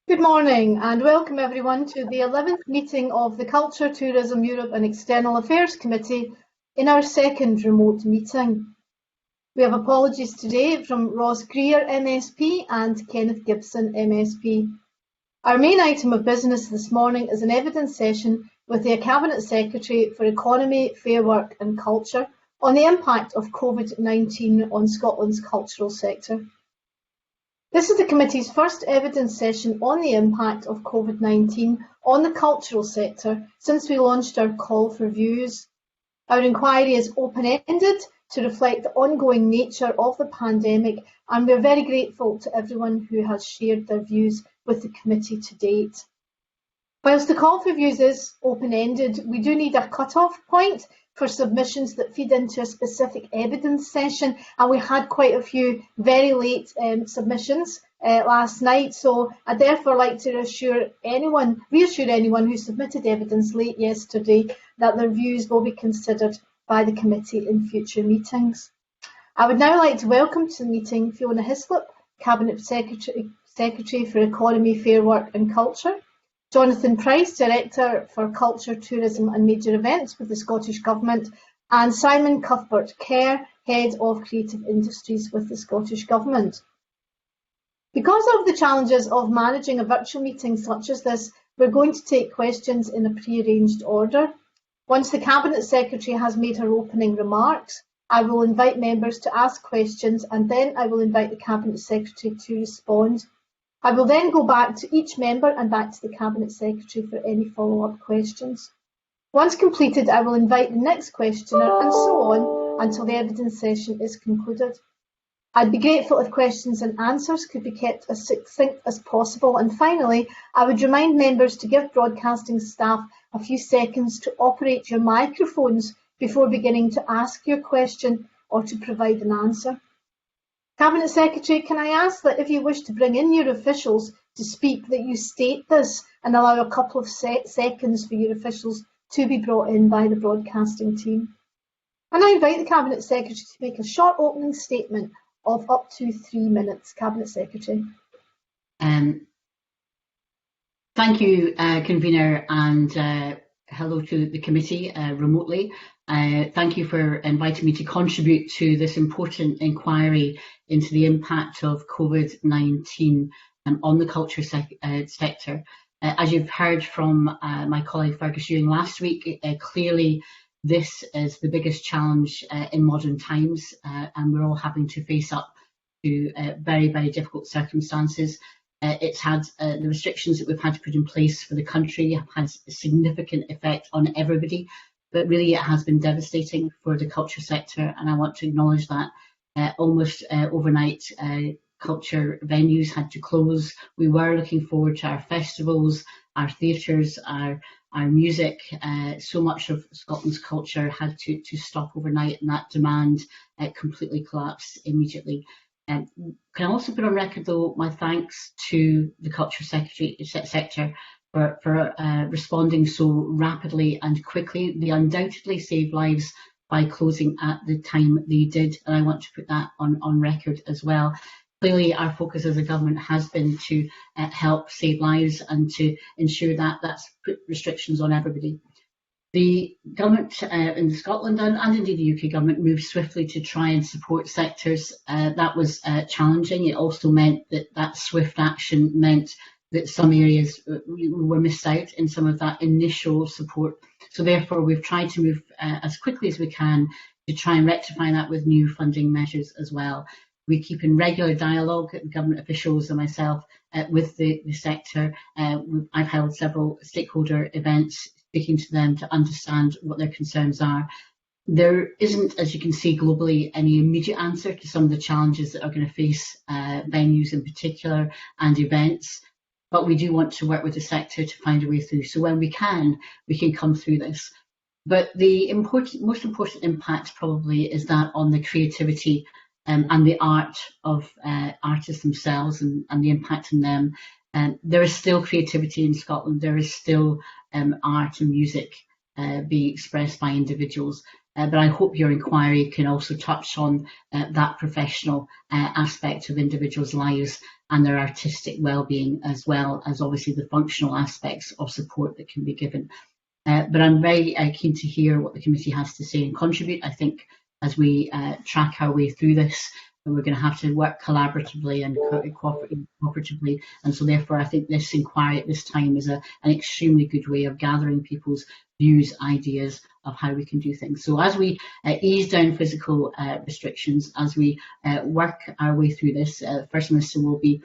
Good morning and welcome everyone to the 11th meeting of the Culture, Tourism Europe and External Affairs Committee in our second remote meeting. We have apologies today from Ross Greer MSP and Kenneth Gibson MSP. Our main item of business this morning is an evidence session with the Cabinet Secretary for Economy, Fair Work and Culture on the impact of COVID-19 on Scotland's cultural sector. This is the committee's first evidence session on the impact of COVID-19 on the cultural sector since we launched our call for views. Our inquiry is open-ended to reflect the ongoing nature of the pandemic, and we're very grateful to everyone who has shared their views with the committee to date. Whilst the call for views is open-ended, we do need a cut-off point for submissions that feed into a specific evidence session, and we had quite a few very late submissions last night, so I'd therefore like to reassure anyone who submitted evidence late yesterday that their views will be considered by the committee in future meetings. I would now like to welcome to the meeting Fiona Hislop, Cabinet Secretary for Economy, Fair Work and Culture, Jonathan Price, Director for Culture, Tourism and Major Events with the Scottish Government, and Simon Cuthbert-Kerr, Head of Creative Industries with the Scottish Government. Because of the challenges of managing a virtual meeting such as this, we're going to take questions in a pre-arranged order. Once the Cabinet Secretary has made her opening remarks, I will invite members to ask questions and then I will invite the Cabinet Secretary to respond. I will then go back to each member and back to the Cabinet Secretary for any follow-up questions. Once completed, I will invite the next questioner and so on until the evidence session is concluded. I'd be grateful if questions and answers could be kept as succinct as possible. And finally, I would remind members to give broadcasting staff a few seconds to operate your microphones before beginning to ask your question or to provide an answer. Cabinet Secretary, can I ask that if you wish to bring in your officials to speak, that you state this and allow a couple of seconds for your officials to be brought in by the broadcasting team. And I invite the Cabinet Secretary to make a short opening statement of up to 3 minutes. Cabinet Secretary. Thank you, Convener, and hello to the committee remotely. Thank you for inviting me to contribute to this important inquiry into the impact of COVID-19 on the culture sector. As you've heard from my colleague Fergus Ewing last week, clearly this is the biggest challenge in modern times, and we're all having to face up to very, very difficult circumstances. It's had the restrictions that we've had to put in place for the country have had a significant effect on everybody, but really it has been devastating for the culture sector, and I want to acknowledge that almost overnight culture venues had to close. We were looking forward to our festivals, our theatres, our music. So much of Scotland's culture had to stop overnight, and that demand completely collapsed immediately. Can I also put on record, though, my thanks to the culture sector for responding so rapidly and quickly. They undoubtedly saved lives by closing at the time they did, and I want to put that on record as well. Clearly, our focus as a government has been to help save lives and to ensure that that's put restrictions on everybody. The government in Scotland and indeed the UK government moved swiftly to try and support sectors. That was challenging. It also meant that swift action meant that some areas were missed out in some of that initial support. So therefore, we've tried to move as quickly as we can to try and rectify that with new funding measures as well. We keep in regular dialogue, government officials and myself, with the sector. I've held several stakeholder events, speaking to them to understand what their concerns are. There isn't, as you can see globally, any immediate answer to some of the challenges that are going to face venues in particular and events, but we do want to work with the sector to find a way through. So when we can come through this. But the most important impact probably is that on the creativity and the art of artists themselves and the impact on them. There is still creativity in Scotland. There is still art and music being expressed by individuals. but I hope your inquiry can also touch on that professional aspect of individuals' lives and their artistic well-being, as well as obviously the functional aspects of support that can be given. But I'm very keen to hear what the committee has to say and contribute. I think as we track our way through this, we're going to have to work collaboratively and cooperatively, and so therefore I think this inquiry at this time is an extremely good way of gathering people's views, ideas of how we can do things. So as we ease down physical restrictions, as we work our way through this, the First Minister will be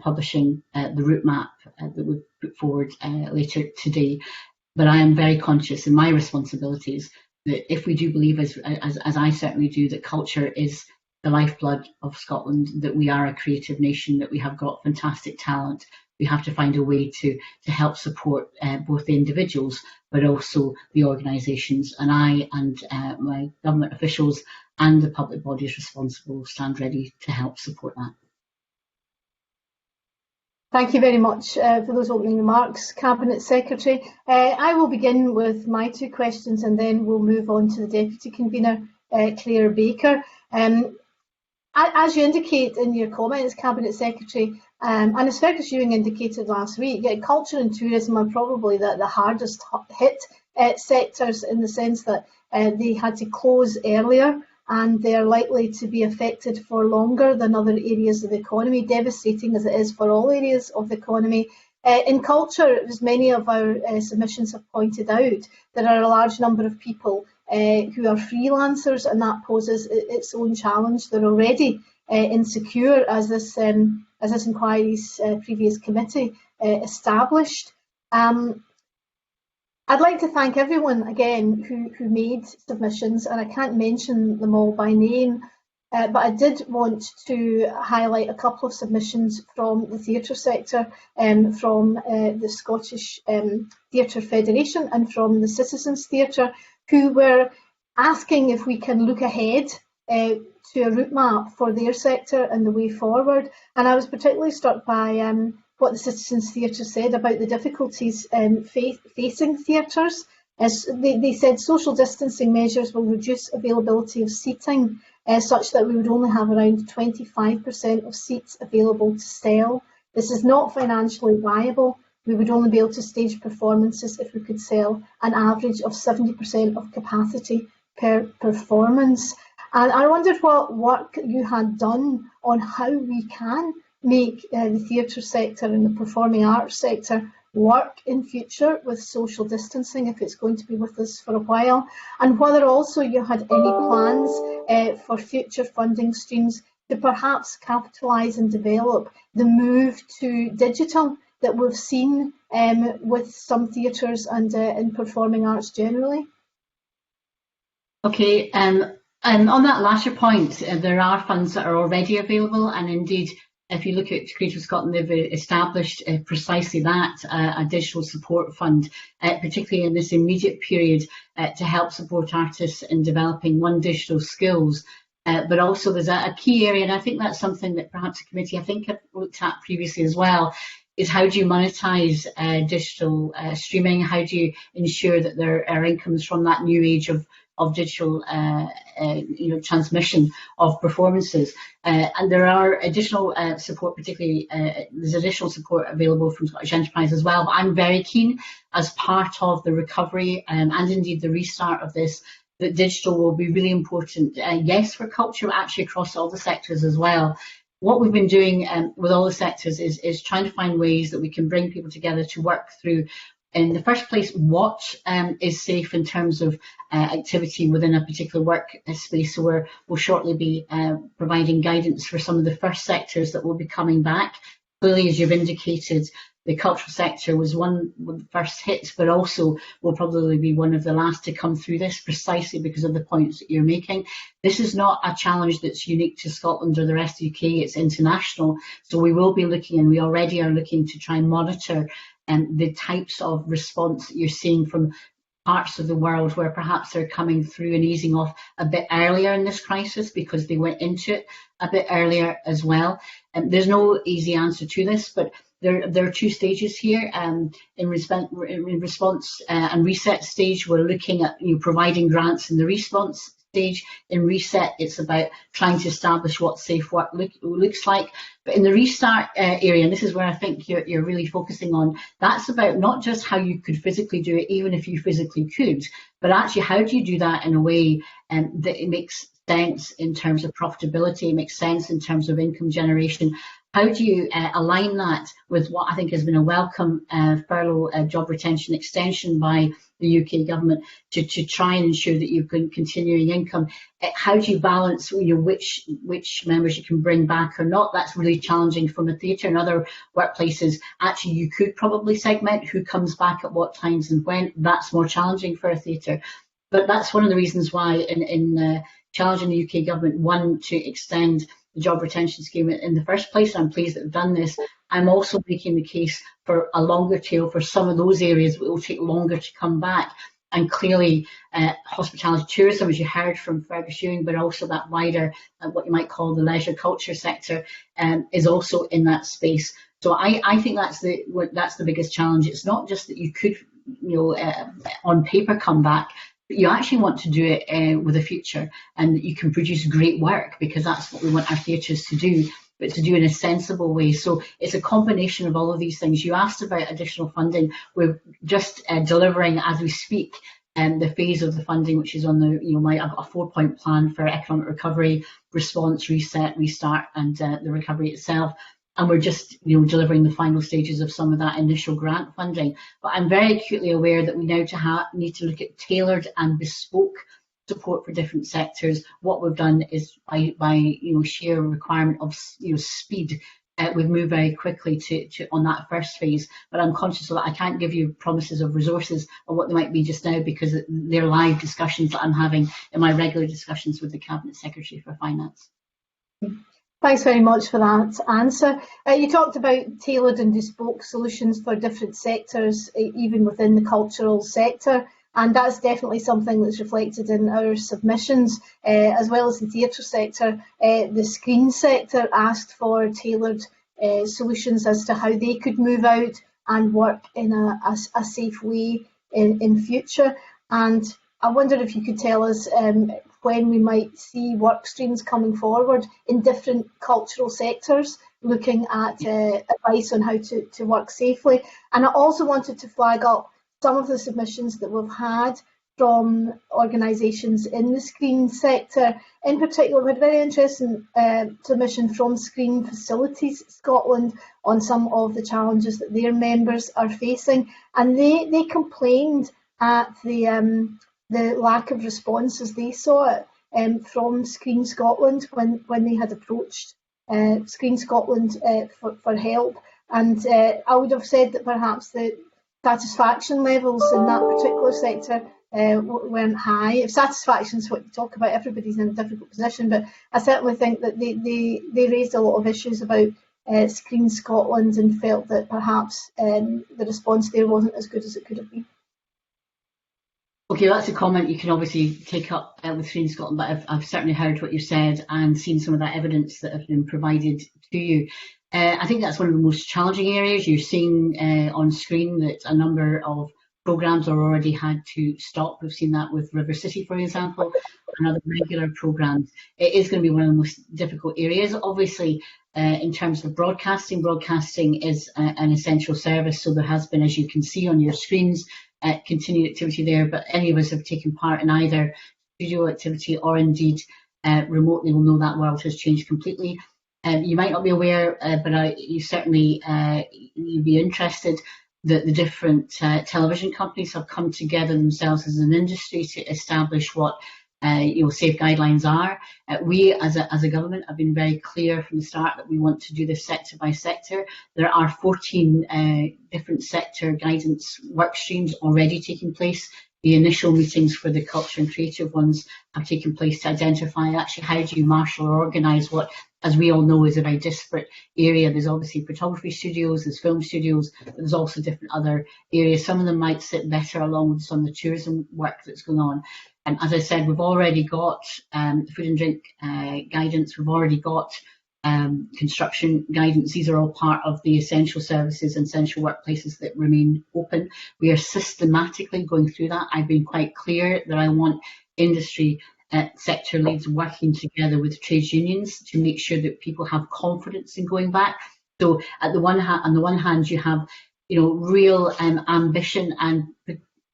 publishing the route map that we'll put forward later today. But I am very conscious in my responsibilities that if we do believe, as I certainly do, that culture is the lifeblood of Scotland, that we are a creative nation, that we have got fantastic talent, we have to find a way to help support both the individuals but also the organisations. And I and my government officials and the public bodies responsible stand ready to help support that. Thank you very much for those opening remarks, Cabinet Secretary. I will begin with my two questions and then we'll move on to the Deputy Convener, Claire Baker. As you indicate in your comments, Cabinet Secretary, and as Fergus Ewing indicated last week, culture and tourism are probably the hardest hit sectors, in the sense that they had to close earlier and they are likely to be affected for longer than other areas of the economy, devastating as it is for all areas of the economy. In culture, as many of our submissions have pointed out, there are a large number of people who are freelancers, and that poses its own challenge. They're already insecure, as this inquiry's previous committee established. I'd like to thank everyone again who made submissions, and I can't mention them all by name, but I did want to highlight a couple of submissions from the theatre sector, from the Scottish Theatre Federation and from the Citizens Theatre, who were asking if we can look ahead to a route map for their sector and the way forward. And I was particularly struck by what the Citizens Theatre said about the difficulties facing theatres. As they said, social distancing measures will reduce availability of seating such that we would only have around 25% of seats available to sell. This is not financially viable. We would only be able to stage performances if we could sell an average of 70% of capacity per performance. And I wondered what work you had done on how we can make the theatre sector and the performing arts sector work in future with social distancing, if it's going to be with us for a while, and whether also you had any plans for future funding streams to perhaps capitalise and develop the move to digital that we've seen with some theatres and in performing arts generally. Okay, and on that latter point, there are funds that are already available, and indeed, if you look at Creative Scotland, they've established precisely that, a digital support fund, particularly in this immediate period, to help support artists in developing digital skills. But also there's a key area, and I think that's something that perhaps the committee, I think, have looked at previously as well, is how do you monetize digital streaming? How do you ensure that there are incomes from that new age of digital transmission of performances? And there are additional support, particularly there's additional support available from Scottish Enterprise as well. But I'm very keen, as part of the recovery and indeed the restart of this, that digital will be really important, yes, for culture, but actually across all the sectors as well. What we've been doing with all the sectors is trying to find ways that we can bring people together to work through, in the first place, what is safe in terms of activity within a particular work space. So we'll shortly be providing guidance for some of the first sectors that will be coming back. Clearly, as you've indicated, the cultural sector was one of the first hits, but also will probably be one of the last to come through this, precisely because of the points that you're making. This is not a challenge that's unique to Scotland or the rest of the UK, it's international. So we will be looking, and we already are looking, to try and monitor the types of response that you're seeing from parts of the world where perhaps they're coming through and easing off a bit earlier in this crisis because they went into it a bit earlier as well. There's no easy answer to this, but there are two stages here. In response and reset stage, we're looking at providing grants in the response stage. In reset, it's about trying to establish what safe work looks like. But in the restart area, and this is where I think you're really focusing on, that's about not just how you could physically do it, even if you physically could, but actually how do you do that in a way that it makes sense in terms of profitability, it makes sense in terms of income generation. How do you align that with what I think has been a welcome furlough job retention extension by the UK government to try and ensure that you've got continuing income? How do you balance which members you can bring back or not? That's really challenging from a theatre and other workplaces. Actually, you could probably segment who comes back at what times and when. That's more challenging for a theatre. But that's one of the reasons why in challenging the UK government, one, to extend the job retention scheme in the first place. I'm pleased that we've done this. I'm also making the case for a longer tail for some of those areas that will take longer to come back. And clearly, hospitality tourism, as you heard from Fergus Ewing, but also that wider, what you might call the leisure culture sector, is also in that space. So I think that's the biggest challenge. It's not just that you could, on paper come back, but you actually want to do it with a future, and that you can produce great work, because that's what we want our theatres to do, but to do in a sensible way. So it's a combination of all of these things. You asked about additional funding. We're just delivering as we speak the phase of the funding, which is on the, I've got a 4-point plan for economic recovery, response, reset, restart, and the recovery itself. And we're just delivering the final stages of some of that initial grant funding. But I'm very acutely aware that we now need to look at tailored and bespoke support for different sectors. What we've done is by sheer requirement of speed, we've moved very quickly to on that first phase. But I'm conscious of that. I can't give you promises of resources or what they might be just now, because they're live discussions that I'm having in my regular discussions with the Cabinet Secretary for Finance. Thanks very much for that answer. You talked about tailored and bespoke solutions for different sectors, even within the cultural sector, and that's definitely something that's reflected in our submissions, as well as the theatre sector. The screen sector asked for tailored solutions as to how they could move out and work in a safe way in future. And I wonder if you could tell us when we might see work streams coming forward in different cultural sectors, looking at advice on how to work safely. And I also wanted to flag up some of the submissions that we've had from organisations in the screen sector. In particular, we had a very interesting submission from Screen Facilities Scotland on some of the challenges that their members are facing. And they complained at the lack of response as they saw it from Screen Scotland when they had approached Screen Scotland for help. And I would have said that perhaps the satisfaction levels in that particular sector weren't high. If satisfaction is what you talk about, everybody's in a difficult position, but I certainly think that they raised a lot of issues about Screen Scotland and felt that perhaps the response there wasn't as good as it could have been. Okay, that's a comment you can obviously take up with Screen Scotland, but I've certainly heard what you said and seen some of that evidence that have been provided to you. I think that's one of the most challenging areas. You're seeing on screen that a number of programmes are already had to stop. We've seen that with River City, for example, and other regular programmes. It is going to be one of the most difficult areas. Obviously, in terms of broadcasting is an essential service, so there has been, as you can see on your screens, continued activity there, but any of us have taken part in either studio activity or indeed remotely will know that world has changed completely. You might not be aware, but you certainly you'd be interested that the different television companies have come together themselves as an industry to establish what safe guidelines are. We as a government have been very clear from the start that we want to do this sector by sector. There are 14 different sector guidance work streams already taking place. The initial meetings for the culture and creative ones have taken place to identify actually how do you marshal or organise what, as we all know, is a very disparate area. There's obviously photography studios, there's film studios, but there's also different other areas. Some of them might sit better along with some of the tourism work that's going on. And as I said, we've already got food and drink guidance. We've already got construction guidance. These are all part of the essential services and essential workplaces that remain open. We are systematically going through that. I've been quite clear that I want industry sector leads working together with trades unions to make sure that people have confidence in going back. So on the one hand, you have real ambition and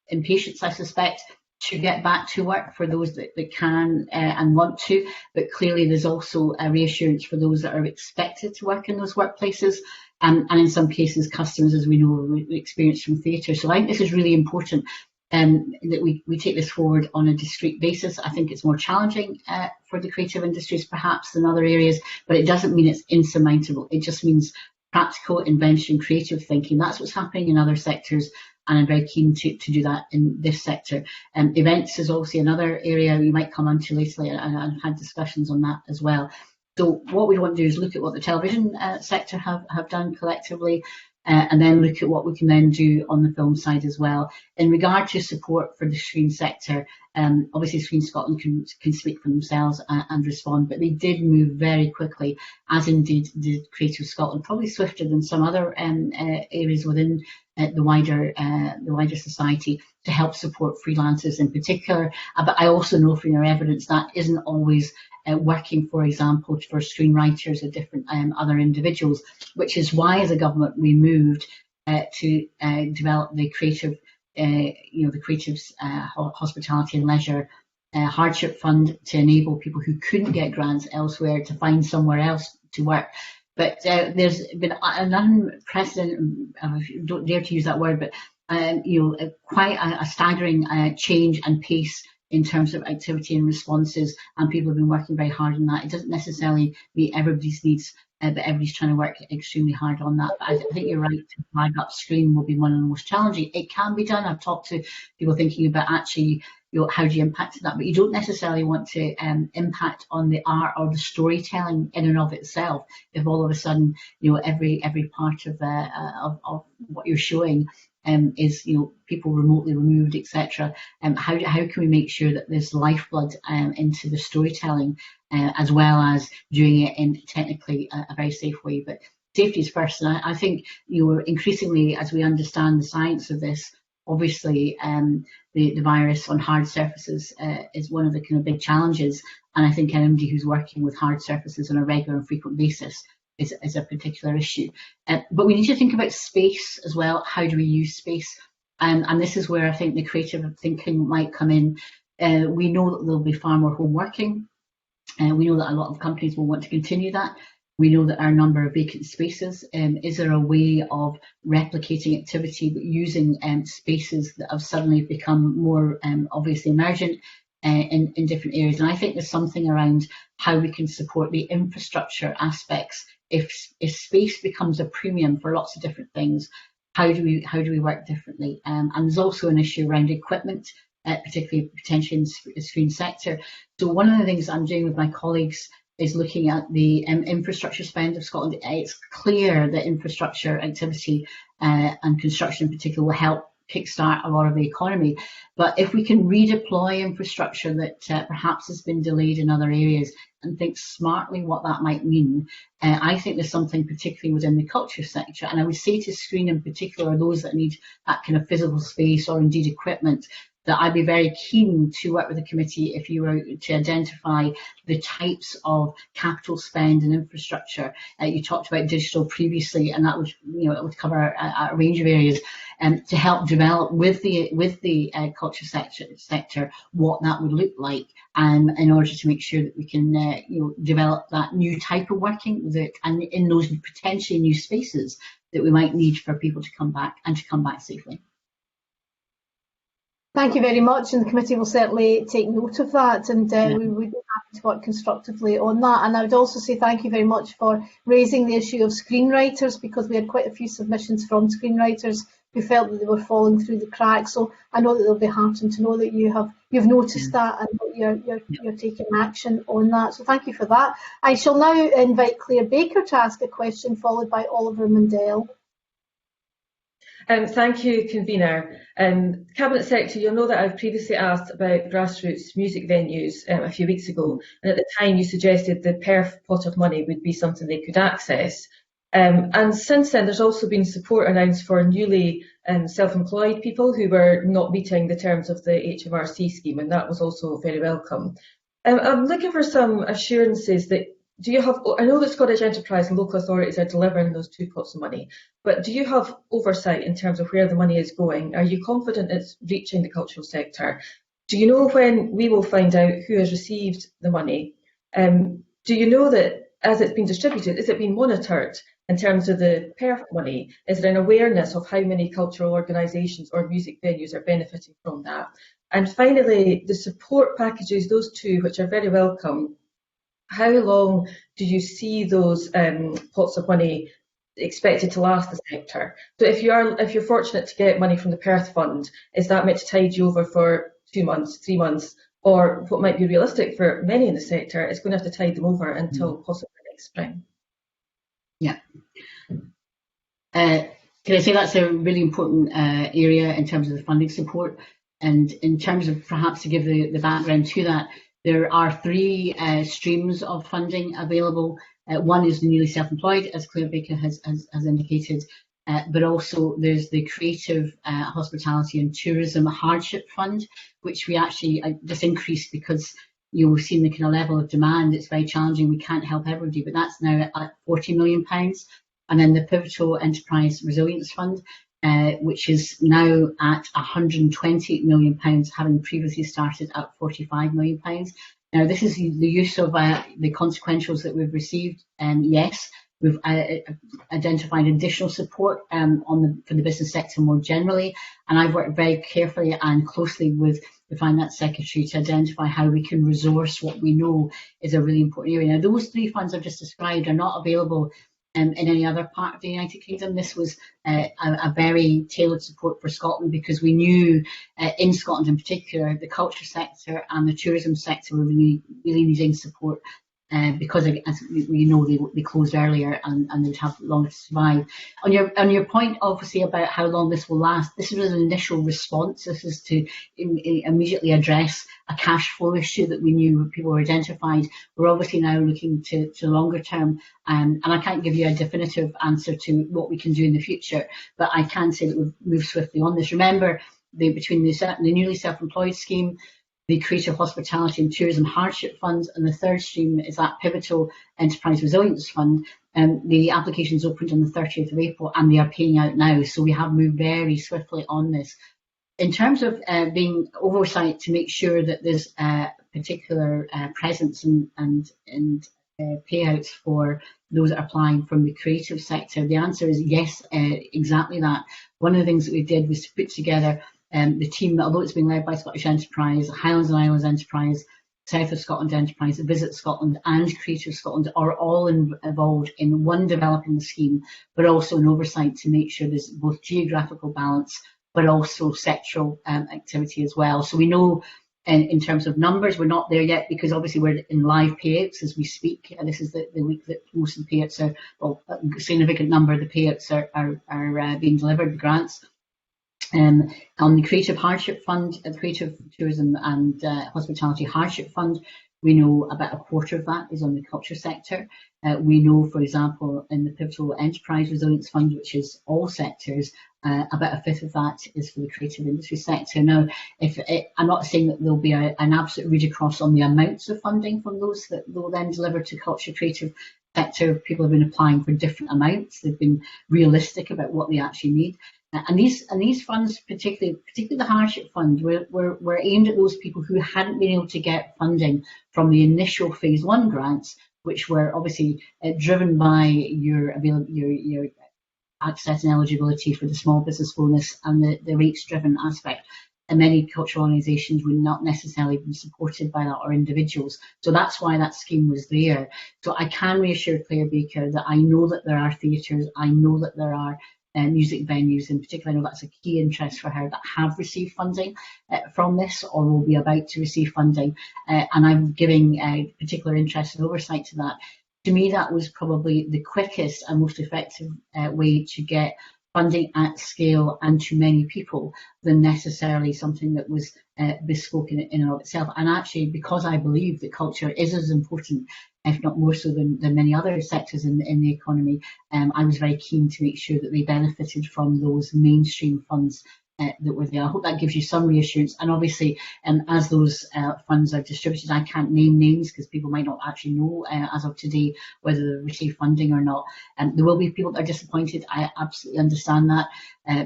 impatience, I suspect, to get back to work for those that can and want to, but clearly there's also a reassurance for those that are expected to work in those workplaces, and in some cases customers, as we know, we experience from theatre. So I think this is really important, that we take this forward on a discrete basis. I think it's more challenging for the creative industries perhaps than other areas, but it doesn't mean it's insurmountable. It just means practical invention, creative thinking. That's what's happening in other sectors, and I'm very keen to do that in this sector. Events is obviously another area we might come on to later, and I've had discussions on that as well. So what we want to do is look at what the television sector have done collectively, and then look at what we can then do on the film side as well. In regard to support for the screen sector, obviously Screen Scotland can speak for themselves and respond, but they did move very quickly, as indeed did Creative Scotland, probably swifter than some other areas within the wider society, to help support freelancers in particular. But I also know from your evidence that isn't always working, for example, for screenwriters or different other individuals, which is why as a government we moved to develop the creative, the Creatives Hospitality and Leisure Hardship Fund, to enable people who couldn't get grants elsewhere to find somewhere else to work. But there's been an unprecedented, I don't dare to use that word, but quite a staggering change and pace in terms of activity and responses, and people have been working very hard on that. It doesn't necessarily meet everybody's needs, but everybody's trying to work extremely hard on that. But I think you're right, to flag up screen will be one of the most challenging. It can be done. I've talked to people thinking about actually, how do you impact that? But you don't necessarily want to impact on the art or the storytelling in and of itself. If all of a sudden, every part of what you're showing is people remotely removed, etc. How can we make sure that there's lifeblood into the storytelling, as well as doing it in technically a very safe way? But safety is first, and I think increasingly, as we understand the science of this, obviously the virus on hard surfaces is one of the kind of big challenges, and I think anybody who's working with hard surfaces on a regular and frequent basis is a particular issue. But we need to think about space as well. How do we use space? And this is where I think the creative thinking might come in. We know that there'll be far more home working. We know that a lot of companies will want to continue that. We know that our number of vacant spaces, is there a way of replicating activity but using spaces that have suddenly become more obviously emergent in different areas? And I think there's something around how we can support the infrastructure aspects. If space becomes a premium for lots of different things, how do we work differently? And there's also an issue around equipment, particularly potentially in the screen sector. So one of the things I'm doing with my colleagues is looking at the infrastructure spend of Scotland. It's clear that infrastructure activity and construction in particular will help kickstart a lot of the economy. But if we can redeploy infrastructure that perhaps has been delayed in other areas and think smartly what that might mean, I think there's something particularly within the culture sector. And I would say to Screen in particular, those that need that kind of physical space or indeed equipment, that I'd be very keen to work with the committee if you were to identify the types of capital spend and infrastructure. You talked about digital previously, and that would, it would cover a range of areas, to help develop with the culture sector what that would look like, in order to make sure that we can develop that new type of working and in those potentially new spaces that we might need for people to come back and to come back safely. Thank you very much, and the committee will certainly take note of that, and we would be happy to work constructively on that. And I would also say thank you very much for raising the issue of screenwriters, because we had quite a few submissions from screenwriters who felt that they were falling through the cracks. So I know that they'll be heartened to know that you've noticed that and that you're taking action on that. So thank you for that. I shall now invite Claire Baker to ask a question, followed by Oliver Mundell. Thank you, Convener. Cabinet Secretary, you'll know that I've previously asked about grassroots music venues a few weeks ago, and at the time you suggested the PERF pot of money would be something they could access. And since then, there's also been support announced for newly self-employed people who were not meeting the terms of the HMRC scheme, and that was also very welcome. I'm looking for some assurances that I know that Scottish Enterprise and local authorities are delivering those 2 pots of money, but do you have oversight in terms of where the money is going? Are you confident it's reaching the cultural sector? Do you know when we will find out who has received the money? Do you know that as it's been distributed, is it being monitored in terms of the PERF money? Is there an awareness of how many cultural organisations or music venues are benefiting from that? And finally, the support packages, those 2, which are very welcome, how long do you see those pots of money expected to last the sector? So if you're fortunate to get money from the PERF fund, is that meant to tide you over for 2 months, 3 months, or what might be realistic for many in the sector is going to have to tide them over until possibly next spring? Yeah. Can I say that's a really important area in terms of the funding support, and in terms of perhaps to give the background to that, there are 3 streams of funding available. One is the newly self-employed, as Claire Baker has indicated, but also there's the Creative Hospitality and Tourism Hardship Fund, which we actually just increased because you've seen the kind of level of demand. It's very challenging. We can't help everybody, but that's now at £40 million. And then the Pivotal Enterprise Resilience Fund, which is now at £120 million, having previously started at £45 million. Now, this is the use of the consequentials that we've received. Yes, we've identified additional support for the business sector more generally, and I've worked very carefully and closely with the Finance Secretary to identify how we can resource what we know is a really important area. Now, those 3 funds I've just described are not available in any other part of the United Kingdom. This was a very tailored support for Scotland because we knew in Scotland in particular the culture sector and the tourism sector were really needing support because, as we know, they closed earlier and they would have longer to survive. On your point, obviously, about how long this will last, this was an initial response. This is to immediately address a cash flow issue that we knew people were identified. We're obviously now looking to longer term, and I can't give you a definitive answer to what we can do in the future, but I can say that we've moved swiftly on this. Remember, between the newly self-employed scheme, the Creative Hospitality and Tourism Hardship Fund, and the third stream is that Pivotal Enterprise Resilience Fund. The applications opened on the 30th of April and they are paying out now, so we have moved very swiftly on this. In terms of being oversight to make sure that there's particular presence and payouts for those that are applying from the creative sector, the answer is yes, exactly that. One of the things that we did was to put together the team, although it's been led by Scottish Enterprise, Highlands and Islands Enterprise, South of Scotland Enterprise, Visit Scotland and Creative Scotland are all involved in one, developing the scheme, but also an oversight to make sure there's both geographical balance but also sectoral activity as well. So we know in terms of numbers, we're not there yet because obviously we're in live payouts as we speak. And this is the week that most of the payouts are, well, a significant number of the payouts are being delivered, the grants. On the Creative Hardship Fund, the Creative Tourism and Hospitality Hardship Fund, we know about a quarter of that is on the culture sector. We know, for example, in the Pivotal Enterprise Resilience Fund, which is all sectors, about a fifth of that is for the creative industry sector. Now, I'm not saying that there'll be an absolute read across on the amounts of funding from those that will then deliver to culture creative sector. People have been applying for different amounts. They've been realistic about what they actually need. And these funds, particularly the hardship fund, were aimed at those people who hadn't been able to get funding from the initial phase 1 grants, which were obviously driven by your access and eligibility for the small business bonus and the rates driven aspect. And many cultural organisations would not necessarily be supported by that, or individuals. So that's why that scheme was there. So I can reassure Claire Baker that I know that there are theatres, I know that there are music venues in particular. I know that's a key interest for her that have received funding from this or will be about to receive funding, and I'm giving particular interest and oversight to that. To me, that was probably the quickest and most effective way to get funding at scale and to many people than necessarily something that was bespoke in and of itself. And actually, because I believe that culture is as important, if not more so than many other sectors in the economy, I was very keen to make sure that they benefited from those mainstream funds that were there. I hope that gives you some reassurance. And obviously, as those funds are distributed, I can't name names because people might not actually know as of today whether they receive funding or not. There will be people that are disappointed. I absolutely understand that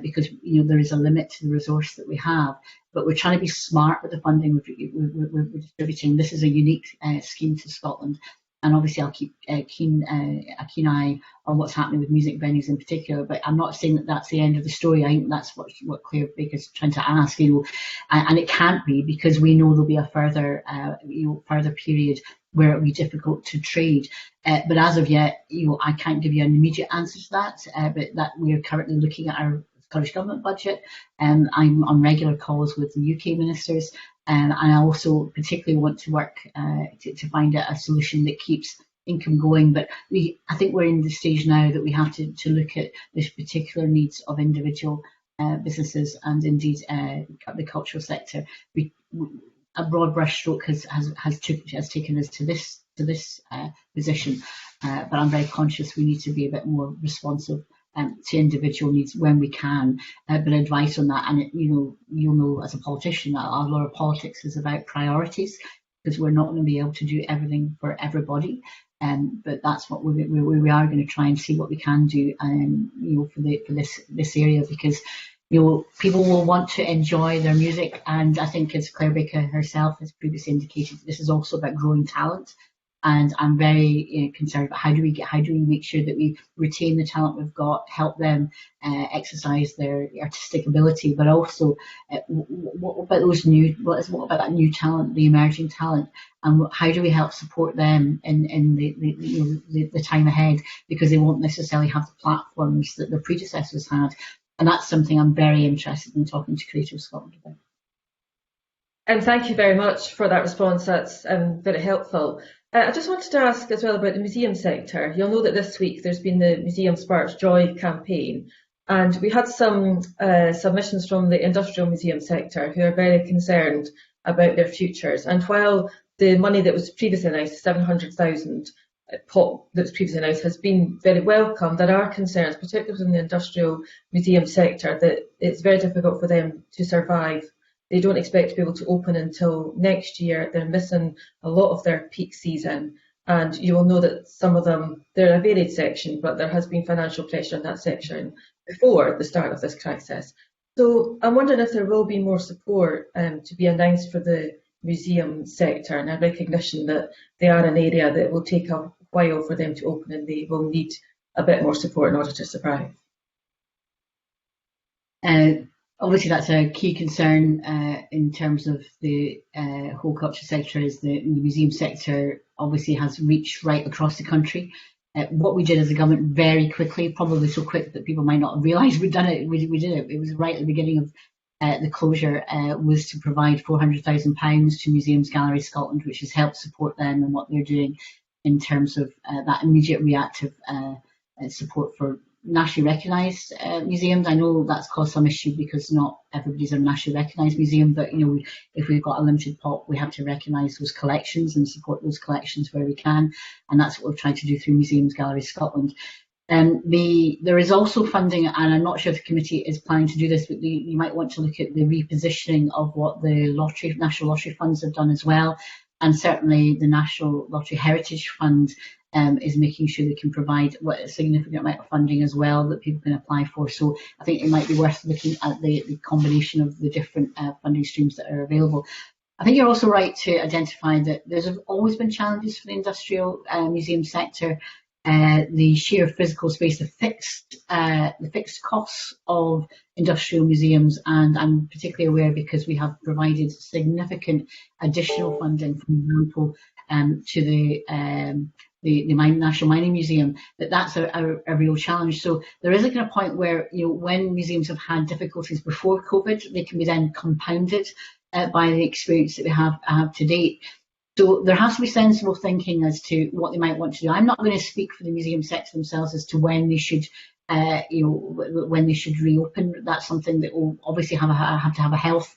because there is a limit to the resource that we have. But we're trying to be smart with the funding we're distributing. This is a unique scheme to Scotland. And obviously, I'll keep a keen eye on what's happening with music venues in particular. But I'm not saying that that's the end of the story. I think that's what Claire Baker's trying to ask, and it can't be, because we know there'll be a further period where it'll be difficult to trade. But as of yet, I can't give you an immediate answer to that. But that we are currently looking at our Scottish Government budget. I'm on regular calls with the UK ministers. And I also particularly want to work to find a solution that keeps income going. But I think we're in the stage now that we have to look at the particular needs of individual businesses and indeed the cultural sector. A broad brushstroke has taken us to this position, but I'm very conscious we need to be a bit more responsive to individual needs when we can, but advice on that. And you'll know as a politician that a lot of politics is about priorities, because we're not going to be able to do everything for everybody. But that's what we are going to try and see what we can do, for this area, because people will want to enjoy their music. And I think, as Claire Baker herself has previously indicated, this is also about growing talent. And I'm very concerned about how do we make sure that we retain the talent we've got, help them exercise their artistic ability, but also what about that new talent, the emerging talent, and how do we help support them in the time ahead, because they won't necessarily have the platforms that their predecessors had. And that's something I'm very interested in talking to Creative Scotland about. And thank you very much for that response. That's very helpful. I just wanted to ask as well about the museum sector. You'll know that this week there's been the Museum Sparks Joy campaign, and we had some submissions from the industrial museum sector who are very concerned about their futures. And while the money that was previously announced, 700,000 pot that was previously announced, has been very welcome, there are concerns, particularly in the industrial museum sector, that it's very difficult for them to survive. They don't expect to be able to open until next year. They're missing a lot of their peak season. And you will know that some of them, they're a varied section, but there has been financial pressure in that section before the start of this crisis. So I'm wondering if there will be more support to be announced for the museum sector, and a recognition that they are an area that will take a while for them to open, and they will need a bit more support in order to survive. Obviously, that's a key concern in terms of the whole culture sector. Is the museum sector obviously has reached right across the country. What we did as a government very quickly, probably so quick that people might not have realised we'd done it. We did it. It was right at the beginning of the closure, was to provide £400,000 to Museums Galleries Scotland, which has helped support them and what they're doing in terms of that immediate reactive support for nationally recognised museums. I know that's caused some issue because not everybody's a nationally recognised museum, but if we've got a limited pot, we have to recognise those collections and support those collections where we can, and that's what we're trying to do through Museums Galleries Scotland. There is also funding, and I'm not sure if the committee is planning to do this, but you might want to look at the repositioning of what the National Lottery Funds have done as well, and certainly the National Lottery Heritage Fund is making sure they can provide a significant amount of funding as well that people can apply for. So I think it might be worth looking at the combination of the different funding streams that are available. I think you're also right to identify that there's always been challenges for the industrial museum sector. The sheer physical space, the fixed costs of industrial museums, and I'm particularly aware because we have provided significant additional funding, for example, to the National Mining Museum, that's a real challenge. So there is a point where when museums have had difficulties before COVID, they can be then compounded by the experience that we have to date. So there has to be sensible thinking as to what they might want to do. I'm not going to speak for the museum sector themselves as to when they should when they should reopen. That's something that will obviously have to have a health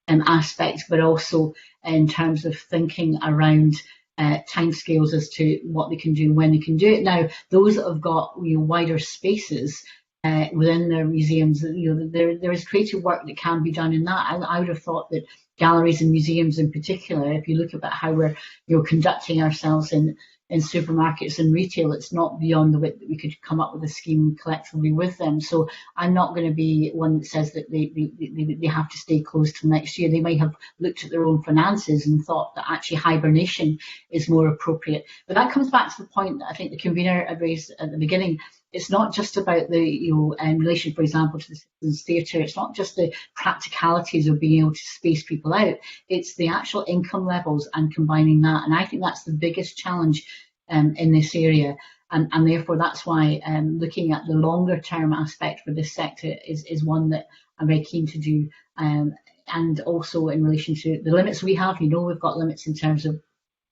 aspect, but also in terms of thinking around timescales as to what they can do and when they can do it. Now, those that have got wider spaces within their museums, there is creative work that can be done in that. I would have thought that galleries and museums in particular, if you look at how we're conducting ourselves in supermarkets and retail, it's not beyond the wit that we could come up with a scheme collectively with them. So I'm not going to be one that says that they have to stay closed till next year. They may have looked at their own finances and thought that actually hibernation is more appropriate. But that comes back to the point that I think the convener had raised at the beginning. It's not just about the in relation, for example, to the Citizens Theatre. It's not just the practicalities of being able to space people out. It's the actual income levels and combining that. And I think that's the biggest challenge in this area. And therefore, that's why looking at the longer term aspect for this sector is one that I'm very keen to do. And also in relation to the limits we have, we've got limits in terms of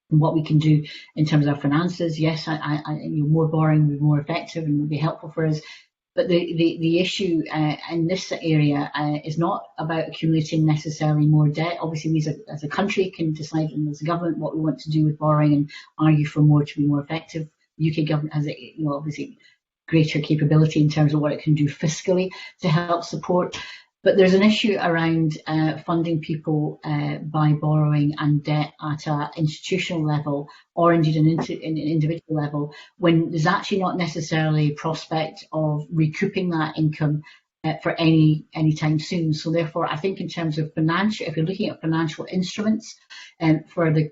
what we can do in terms of our finances. Yes, more borrowing would be more effective and would be helpful for us. But the issue in this area is not about accumulating necessarily more debt. Obviously, we as a country can decide, and as a government, what we want to do with borrowing and argue for more to be more effective. The UK government has, obviously greater capability in terms of what it can do fiscally to help support. But there's an issue around funding people by borrowing and debt at an institutional level, or indeed an individual level, when there's actually not necessarily prospect of recouping that income for any time soon. So therefore, I think in terms of financial, if you're looking at financial instruments particularly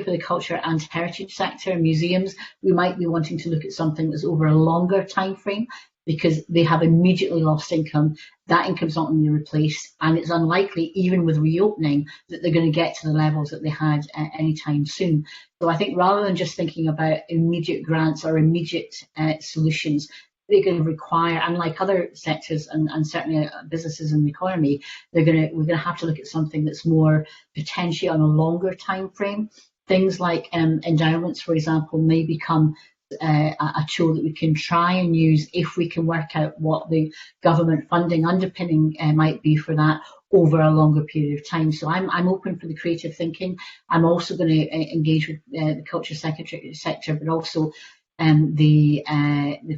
for the culture and heritage sector, museums, we might be wanting to look at something that's over a longer time frame, because they have immediately lost income. That income's not going to be replaced, and it's unlikely, even with reopening, that they're going to get to the levels that they had anytime soon. So I think rather than just thinking about immediate grants or immediate solutions, they're going to require, unlike other sectors and certainly businesses in the economy, we're going to have to look at something that's more potentially on a longer time frame. Things like endowments, for example, may become a tool that we can try and use if we can work out what the government funding underpinning might be for that over a longer period of time. So I'm open for the creative thinking. I'm also going to engage with the culture sector, but also the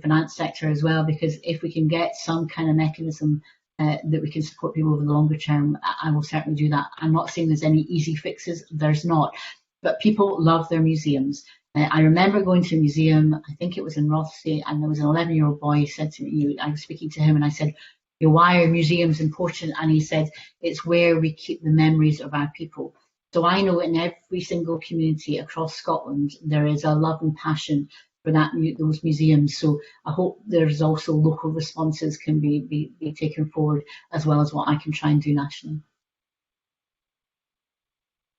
finance sector as well, because if we can get some kind of mechanism that we can support people over the longer term, I will certainly do that. I'm not saying there's any easy fixes, there's not, but people love their museums. I remember going to a museum, I think it was in Rothesay, and there was an 11-year-old boy who said to me, I was speaking to him and I said, why are museums important? And he said, it's where we keep the memories of our people. So I know in every single community across Scotland, there is a love and passion for those museums. So I hope there's also local responses can be taken forward, as well as what I can try and do nationally.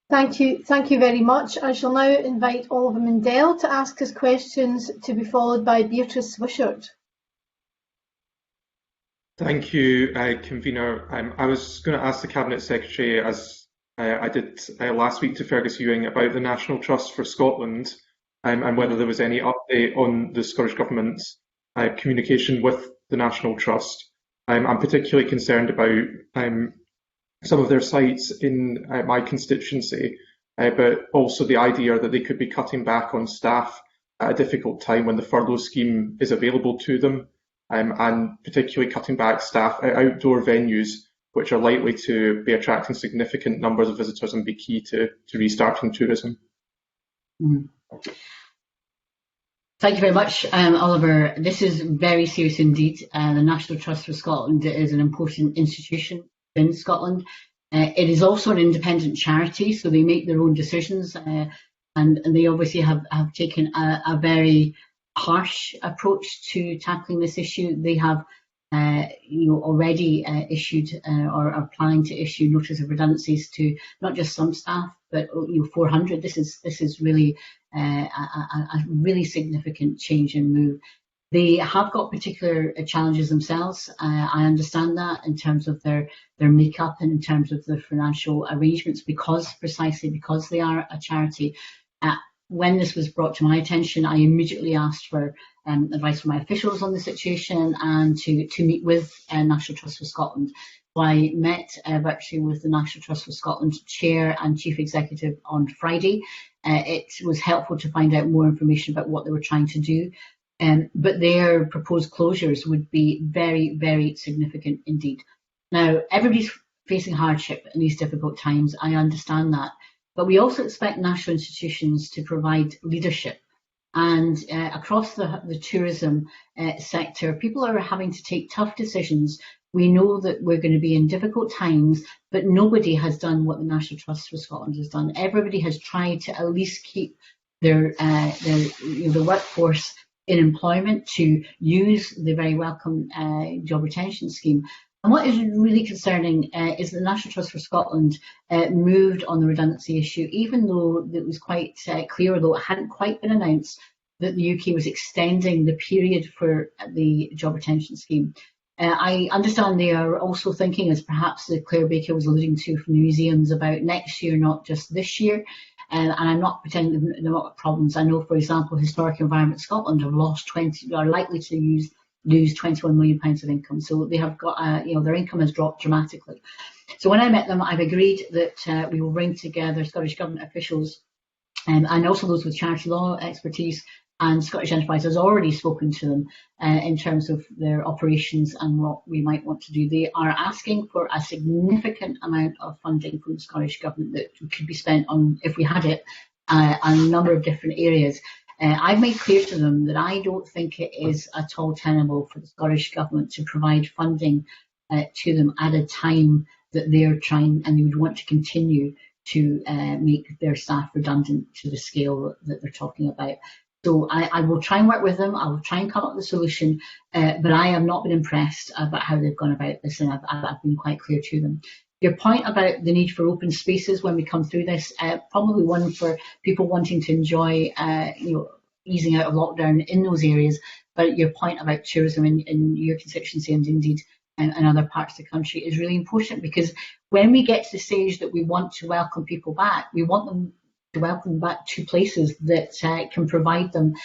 Thank you very much. I shall now invite Oliver Mundell to ask his questions, to be followed by Beatrice Wishart. Thank you, Convener. I was going to ask the Cabinet Secretary, as I did last week to Fergus Ewing, about the National Trust for Scotland and whether there was any update on the Scottish Government's communication with the National Trust. I'm particularly concerned about some of their sites in my constituency, but also the idea that they could be cutting back on staff at a difficult time when the furlough scheme is available to them, and particularly cutting back staff at outdoor venues, which are likely to be attracting significant numbers of visitors and be key to restarting tourism. Thank you very much, Oliver. This is very serious indeed. The National Trust for Scotland is an important institution in Scotland. It is also an independent charity, so they make their own decisions, and they obviously have taken a very harsh approach to tackling this issue. They have already issued or are planning to issue notice of redundancies to not just some staff, but 400. This is really a really significant change and move. They have got particular challenges themselves. I understand that in terms of their makeup and in terms of their financial arrangements, precisely because they are a charity. when this was brought to my attention, I immediately asked for advice from my officials on the situation and to meet with National Trust for Scotland. So I met virtually with the National Trust for Scotland Chair and Chief Executive on Friday. It was helpful to find out more information about what they were trying to do, but their proposed closures would be very, very significant indeed. Now, everybody's facing hardship in these difficult times, I understand that, but we also expect national institutions to provide leadership. And across the tourism sector, people are having to take tough decisions. We know that we're going to be in difficult times, but nobody has done what the National Trust for Scotland has done. Everybody has tried to at least keep their the workforce in employment, to use the very welcome job retention scheme. And what is really concerning is that the National Trust for Scotland moved on the redundancy issue, even though it was quite clear, although it hadn't quite been announced, that the UK was extending the period for the job retention scheme. I understand they are also thinking, as perhaps Claire Baker was alluding to from the museums, about next year, not just this year. And I'm not pretending there are not problems. I know, for example, Historic Environment Scotland have lost are likely to lose £21 million of income. So they have got, their income has dropped dramatically. So when I met them, I've agreed that we will bring together Scottish Government officials and also those with charity law expertise, and Scottish Enterprise has already spoken to them in terms of their operations and what we might want to do. They are asking for a significant amount of funding from the Scottish Government that could be spent on, if we had it, on a number of different areas. I've made clear to them that I don't think it is at all tenable for the Scottish Government to provide funding to them at a time that they're trying and they would want to continue to make their staff redundant to the scale that they're talking about. So I will try and work with them. I will try and come up with a solution, but I have not been impressed about how they've gone about this, and I've been quite clear to them. Your point about the need for open spaces when we come through this, probably one for people wanting to enjoy, easing out of lockdown in those areas. But your point about tourism in your constituency and indeed in other parts of the country is really important, because when we get to the stage that we want to welcome people back, we want them to welcome back to places that can provide them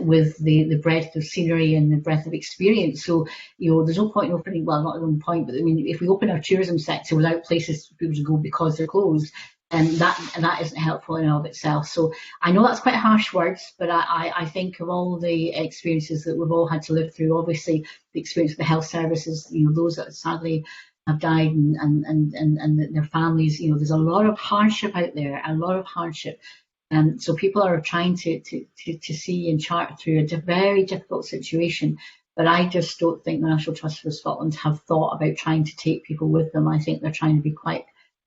with the breadth of scenery and the breadth of experience. So, there's no point in opening, well, not no point, but I mean, if we open our tourism sector without places for people to go because they're closed, that isn't helpful in and of itself. So I know that's quite harsh words, but I think of all the experiences that we've all had to live through, obviously the experience of the health services, those that sadly have died and their families, there's a lot of hardship out there, a lot of hardship. So people are trying to see and chart through a very difficult situation. But I just don't think the National Trust for Scotland have thought about trying to take people with them. I think they're trying to be quite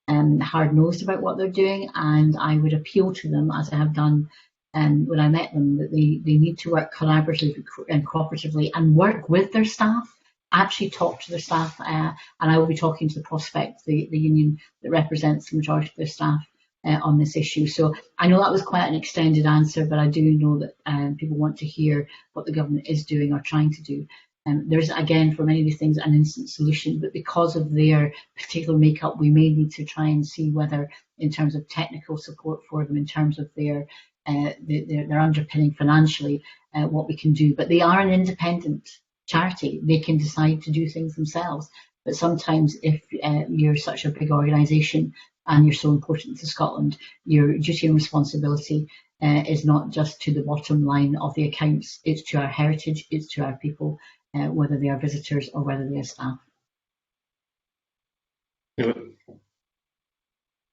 hard-nosed about what they're doing, and I would appeal to them, as I have done when I met them, that they need to work collaboratively and cooperatively and work with their staff. Actually talk to their staff, and I will be talking to the Prospect, the union that represents the majority of their staff on this issue. So I know that was quite an extended answer, but I do know that people want to hear what the government is doing or trying to do. There's, again, for many of these things, an instant solution, but because of their particular makeup, we may need to try and see whether, in terms of technical support for them, in terms of their underpinning financially, what we can do. But they are an independent charity. They can decide to do things themselves. But sometimes if you're such a big organisation and you're so important to Scotland, your duty and responsibility is not just to the bottom line of the accounts, it's to our heritage, it's to our people, whether they are visitors or whether they are staff.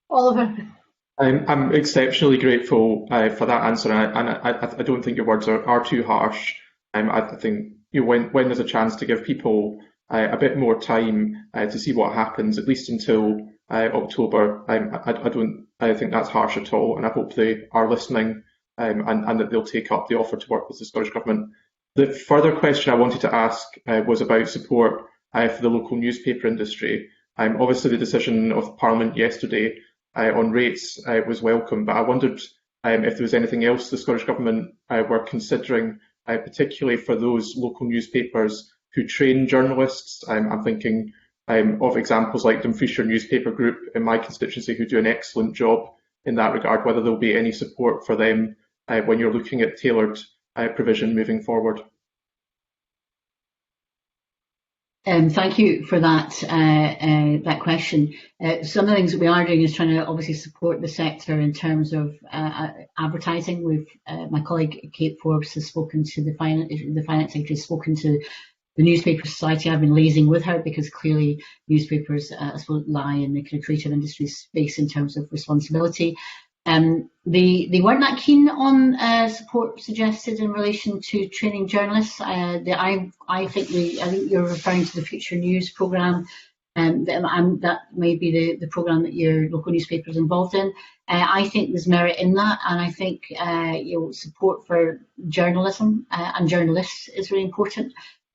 Oliver. I'm exceptionally grateful for that answer, and I don't think your words are too harsh. I think when there's a chance to give people a bit more time to see what happens, at least until October, I think that's harsh at all, and I hope they are listening and that they'll take up the offer to work with the Scottish Government. The further question I wanted to ask was about support for the local newspaper industry. Obviously, the decision of Parliament yesterday on rates was welcome, but I wondered if there was anything else the Scottish Government were considering, particularly for those local newspapers who train journalists. I'm thinking of examples like Dumfriesshire Newspaper Group in my constituency, who do an excellent job in that regard, whether there'll be any support for them when you're looking at tailored provision moving forward? Thank you for that question. Some of the things that we are doing is trying to obviously support the sector in terms of advertising. My colleague Kate Forbes has spoken to the finance secretary, has spoken to the Newspaper Society. I've been liaising with her because clearly newspapers, I suppose, lie in the kind of creative industry space in terms of responsibility. They weren't that keen on support suggested in relation to training journalists. I think you're referring to the Future News programme, that may be the programme that your local newspaper is involved in. I think there's merit in that, and I think support for journalism and journalists is really important.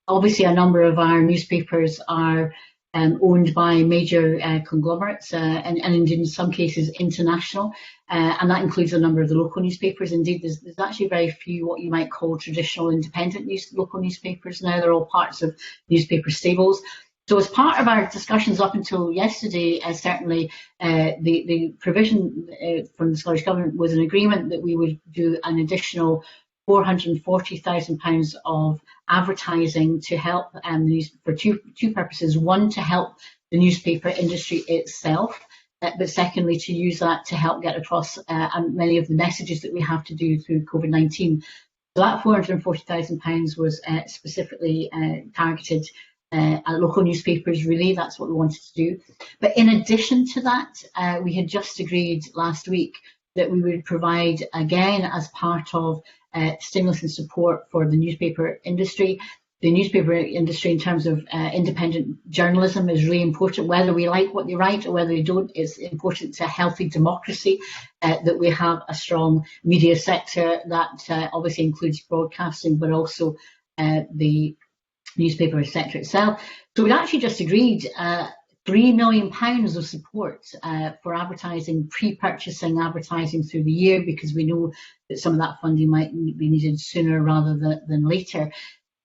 Obviously, a number of our newspapers are owned by major conglomerates and indeed in some cases international, and that includes a number of the local newspapers. Indeed, there's actually very few what you might call traditional independent local newspapers now. They're all parts of newspaper stables. So as part of our discussions up until yesterday, certainly the provision from the Scottish Government was an agreement that we would do an additional £440,000 of advertising to help the news for two purposes. One, to help the newspaper industry itself, but secondly, to use that to help get across many of the messages that we have to do through COVID-19. So that £440,000 was specifically targeted at local newspapers, really. That's what we wanted to do. But in addition to that, we had just agreed last week that we would provide, again, as part of stimulus and support for the newspaper industry. The newspaper industry, in terms of independent journalism, is really important. Whether we like what they write or whether we don't, it's important to a healthy democracy that we have a strong media sector that obviously includes broadcasting, but also the newspaper sector itself. So we actually just agreed £3 million of support for advertising, pre-purchasing advertising through the year, because we know that some of that funding might be needed sooner rather than later.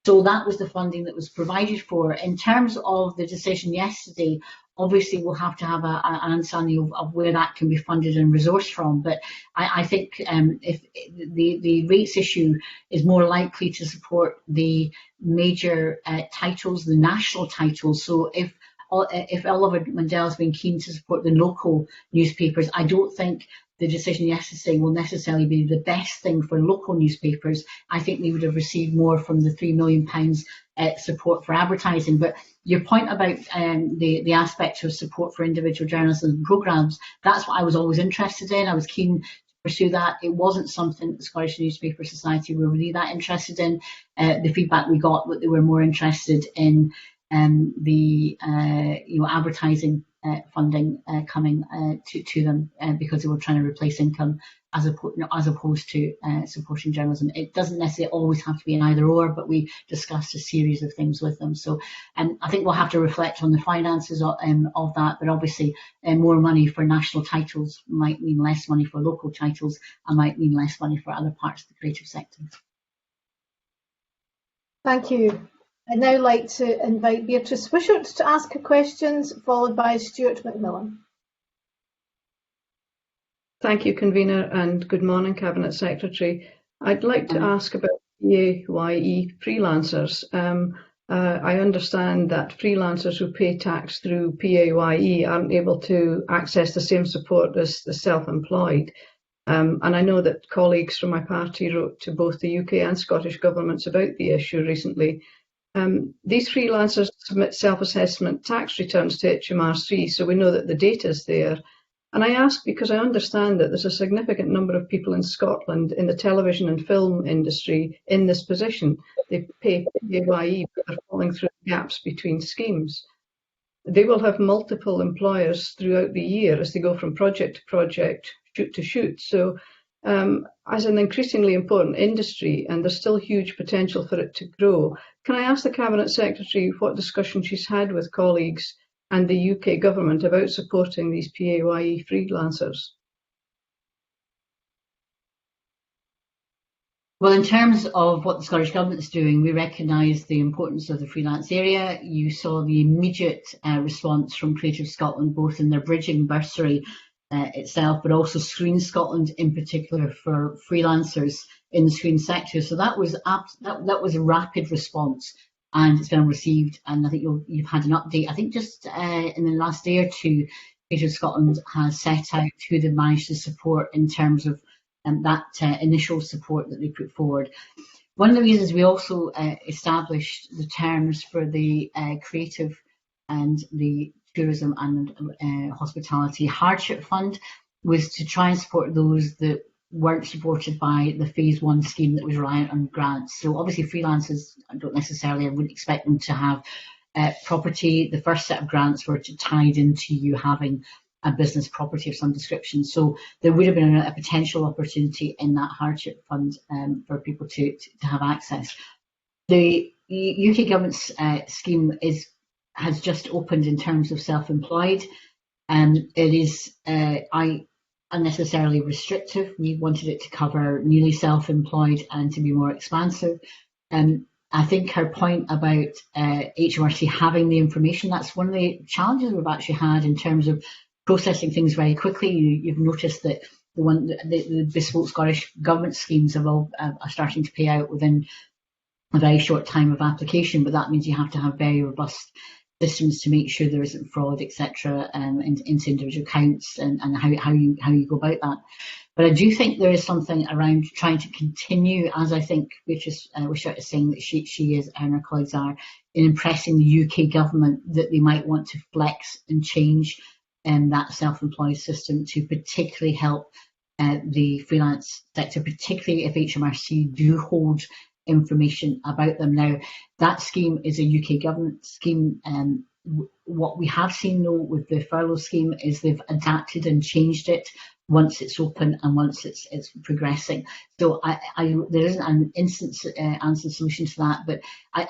So that was the funding that was provided for. In terms of the decision yesterday, obviously we'll have to have an understanding of where that can be funded and resourced from. But I think if the rates issue is more likely to support the major titles, the national titles. So if Oliver Mundell has been keen to support the local newspapers, I don't think the decision yesterday will necessarily be the best thing for local newspapers. I think they would have received more from the £3 million support for advertising. But your point about the aspect of support for individual journalism programmes, that's what I was always interested in. I was keen to pursue that. It wasn't something that the Scottish Newspaper Society were really that interested in. The feedback we got, that they were more interested in the advertising funding coming to them because they were trying to replace income as opposed to supporting journalism. It doesn't necessarily always have to be an either or, but we discussed a series of things with them. So I think we'll have to reflect on the finances of that, but obviously more money for national titles might mean less money for local titles and might mean less money for other parts of the creative sector. Thank you. I'd now like to invite Beatrice Wishart to ask her questions, followed by Stuart McMillan. Thank you, Convener, and good morning, Cabinet Secretary. I'd like to ask about PAYE freelancers. I understand that freelancers who pay tax through PAYE aren't able to access the same support as the self-employed. And I know that colleagues from my party wrote to both the UK and Scottish governments about the issue recently. These freelancers submit self-assessment tax returns to HMRC, so we know that the data is there. And I ask because I understand that there's a significant number of people in Scotland in the television and film industry in this position. They pay PAYE, but they're falling through the gaps between schemes. They will have multiple employers throughout the year as they go from project to project, shoot to shoot. So as an increasingly important industry, and there's still huge potential for it to grow, can I ask the Cabinet Secretary what discussion she's had with colleagues and the UK government about supporting these PAYE freelancers? Well, in terms of what the Scottish Government is doing, we recognise the importance of the freelance area. You saw the immediate response from Creative Scotland, both in their bridging bursary itself, but also Screen Scotland in particular for freelancers in the screen sector. So that was a rapid response, and it's been received. And I think you've had an update. I think just in the last day or two, Creative Scotland has set out who they've managed to support in terms of that initial support that they put forward. One of the reasons we also established the terms for the creative and the tourism and hospitality hardship fund was to try and support those that weren't supported by the phase 1 scheme that was reliant on grants. So obviously freelancers, I wouldn't expect them to have property. The first set of grants were tied into you having a business property of some description. So there would have been a potential opportunity in that hardship fund for people to have access. The UK government's scheme has just opened in terms of self-employed, and it is unnecessarily restrictive. We wanted it to cover newly self-employed and to be more expansive. I think her point about HMRC having the information, that's one of the challenges we've actually had in terms of processing things very quickly. You've noticed that the bespoke Scottish Government schemes are starting to pay out within a very short time of application, but that means you have to have very robust systems to make sure there isn't fraud, etc., into individual accounts and how you go about that. But I do think there is something around trying to continue, as I think Beatrice Wishart is saying that she is and her colleagues are, in impressing the UK government that they might want to flex and change that self-employed system to particularly help the freelance sector, particularly if HMRC do hold information about them. Now, that scheme is a UK government scheme. What we have seen though with the furlough scheme is they've adapted and changed it once it's open and once it's progressing. So there isn't an instant answer solution to that. But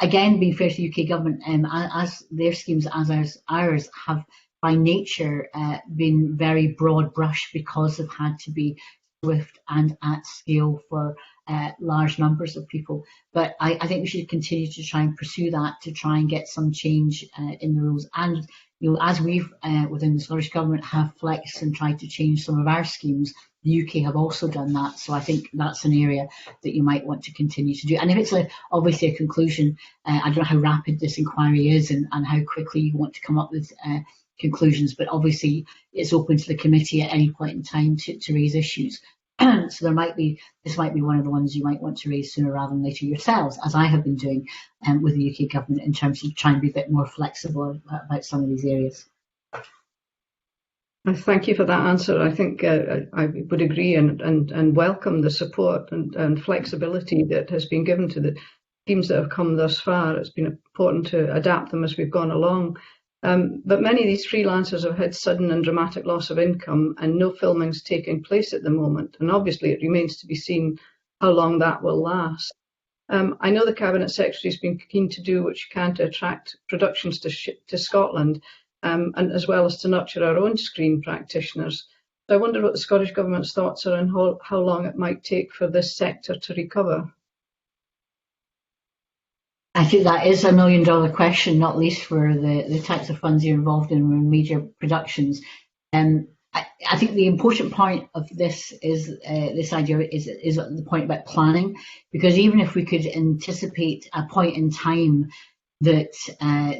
again, being fair to the UK government, as their schemes as ours have by nature been very broad brush because they've had to be swift and at scale for large numbers of people. But I think we should continue to try and pursue that, to try and get some change in the rules. And as we've within the Scottish Government have flexed and tried to change some of our schemes, the UK have also done that. So I think that's an area that you might want to continue to do. And if it's obviously a conclusion, I don't know how rapid this inquiry is and how quickly you want to come up with conclusions, but obviously it's open to the committee at any point in time to raise issues. So this might be one of the ones you might want to raise sooner rather than later yourselves, as I have been doing with the UK government in terms of trying to be a bit more flexible about some of these areas. Thank you for that answer. I think I would agree and welcome the support and flexibility that has been given to the schemes that have come thus far. It's been important to adapt them as we've gone along. But many of these freelancers have had sudden and dramatic loss of income and no filming's taking place at the moment. And obviously it remains to be seen how long that will last. I know the Cabinet Secretary has been keen to do what she can to attract productions to Scotland, and as well as to nurture our own screen practitioners. So I wonder what the Scottish Government's thoughts are on how long it might take for this sector to recover. I think that is $1 million question, not least for the types of funds you're involved in major productions. I think the important point of this is this idea is the point about planning, because even if we could anticipate a point in time that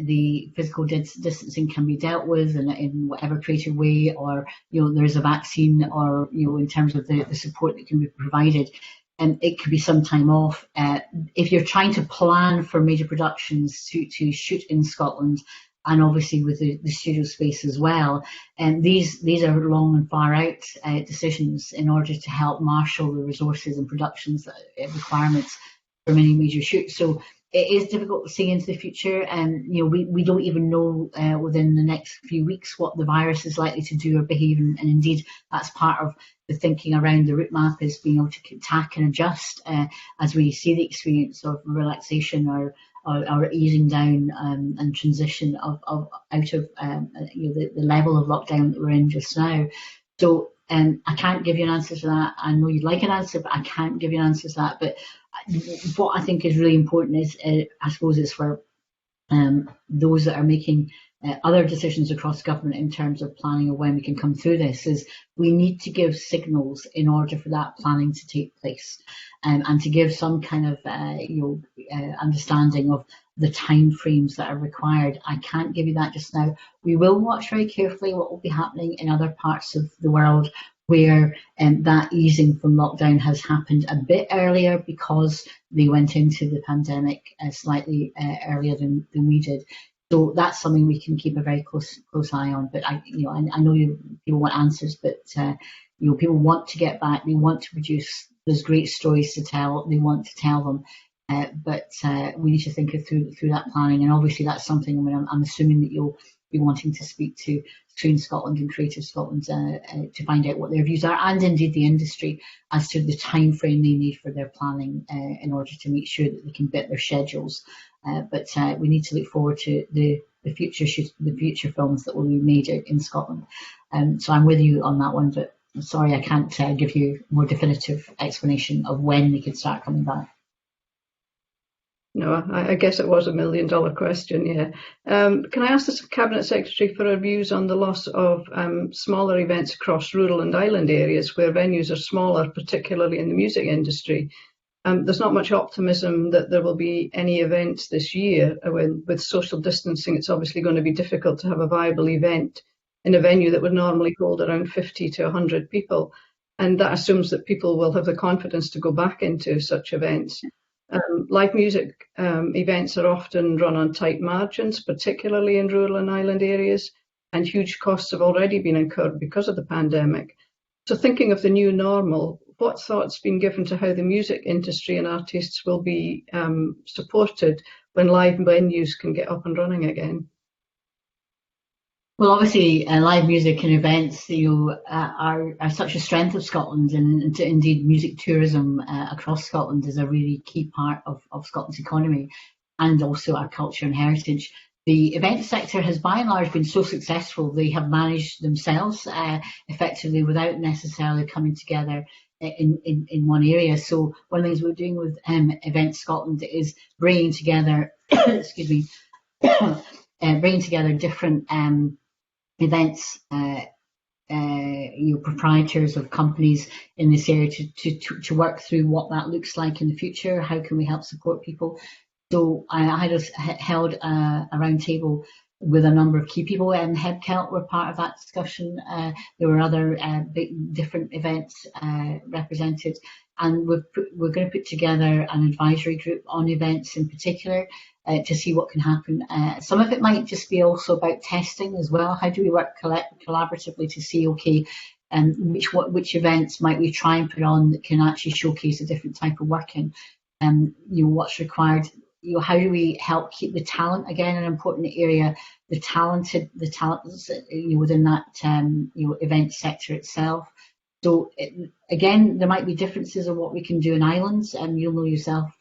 the physical distancing can be dealt with in whatever creative way, or there's a vaccine, or in terms of the support that can be provided. And it could be some time off. If you're trying to plan for major productions to shoot in Scotland, and obviously with the studio space as well, and these are long and far out decisions in order to help marshal the resources and productions requirements for many major shoots. So it is difficult to see into the future, and we don't even know within the next few weeks what the virus is likely to do or behave, and indeed that's part of the thinking around the route map, is being able to tack and adjust as we see the experience of relaxation or easing down and transition out of the level of lockdown that we're in just now. So I can't give you an answer to that. I know you'd like an answer, but I can't give you an answer to that. But what I think is really important is, I suppose, is for those that are making other decisions across government in terms of planning of when we can come through this, is we need to give signals in order for that planning to take place, and to give some kind of understanding of the time frames that are required. I can't give you that just now. We will watch very carefully what will be happening in other parts of the world where that easing from lockdown has happened a bit earlier because they went into the pandemic slightly earlier than we did. So that's something we can keep a very close eye on. But I know people want answers, but people want to get back. They want to produce those great stories to tell. They want to tell them. But we need to think through that planning, and obviously that's something. I mean, I'm assuming that you'll be wanting to speak to Screen Scotland and Creative Scotland to find out what their views are, and indeed the industry, as to the time frame they need for their planning in order to make sure that they can fit their schedules. But we need to look forward to the future films that will be made in Scotland. So I'm with you on that one, but I'm sorry I can't give you a more definitive explanation of when they can start coming back. No, I guess it was $1 million question, yeah. Can I ask the Cabinet Secretary for her views on the loss of smaller events across rural and island areas where venues are smaller, particularly in the music industry? There's not much optimism that there will be any events this year. With social distancing, it's obviously going to be difficult to have a viable event in a venue that would normally hold around 50 to 100 people. And that assumes that people will have the confidence to go back into such events. Live music events are often run on tight margins, particularly in rural and island areas, and huge costs have already been incurred because of the pandemic. So thinking of the new normal, what thought's been given to how the music industry and artists will be supported when live venues can get up and running again? Well, obviously, live music and events are such a strength of Scotland, and indeed music tourism across Scotland is a really key part of Scotland's economy and also our culture and heritage. The event sector has by and large been so successful, they have managed themselves effectively without necessarily coming together in one area. So one of the things we're doing with Event Scotland is bringing together, excuse me, bringing together different events, proprietors of companies in this area to work through what that looks like in the future. How can we help support people? So I held a round table with a number of key people, and Hebcelt were part of that discussion. There were other different events represented, and we're going to put together an advisory group on events in particular to see what can happen. Some of it might just be also about testing as well. How do we work collaboratively to see, okay, which events might we try and put on that can actually showcase a different type of working? What's required? How do we help keep the talent, again, an important area, the talents within that event sector itself. So again, there might be differences of what we can do in islands, and you'll know yourself,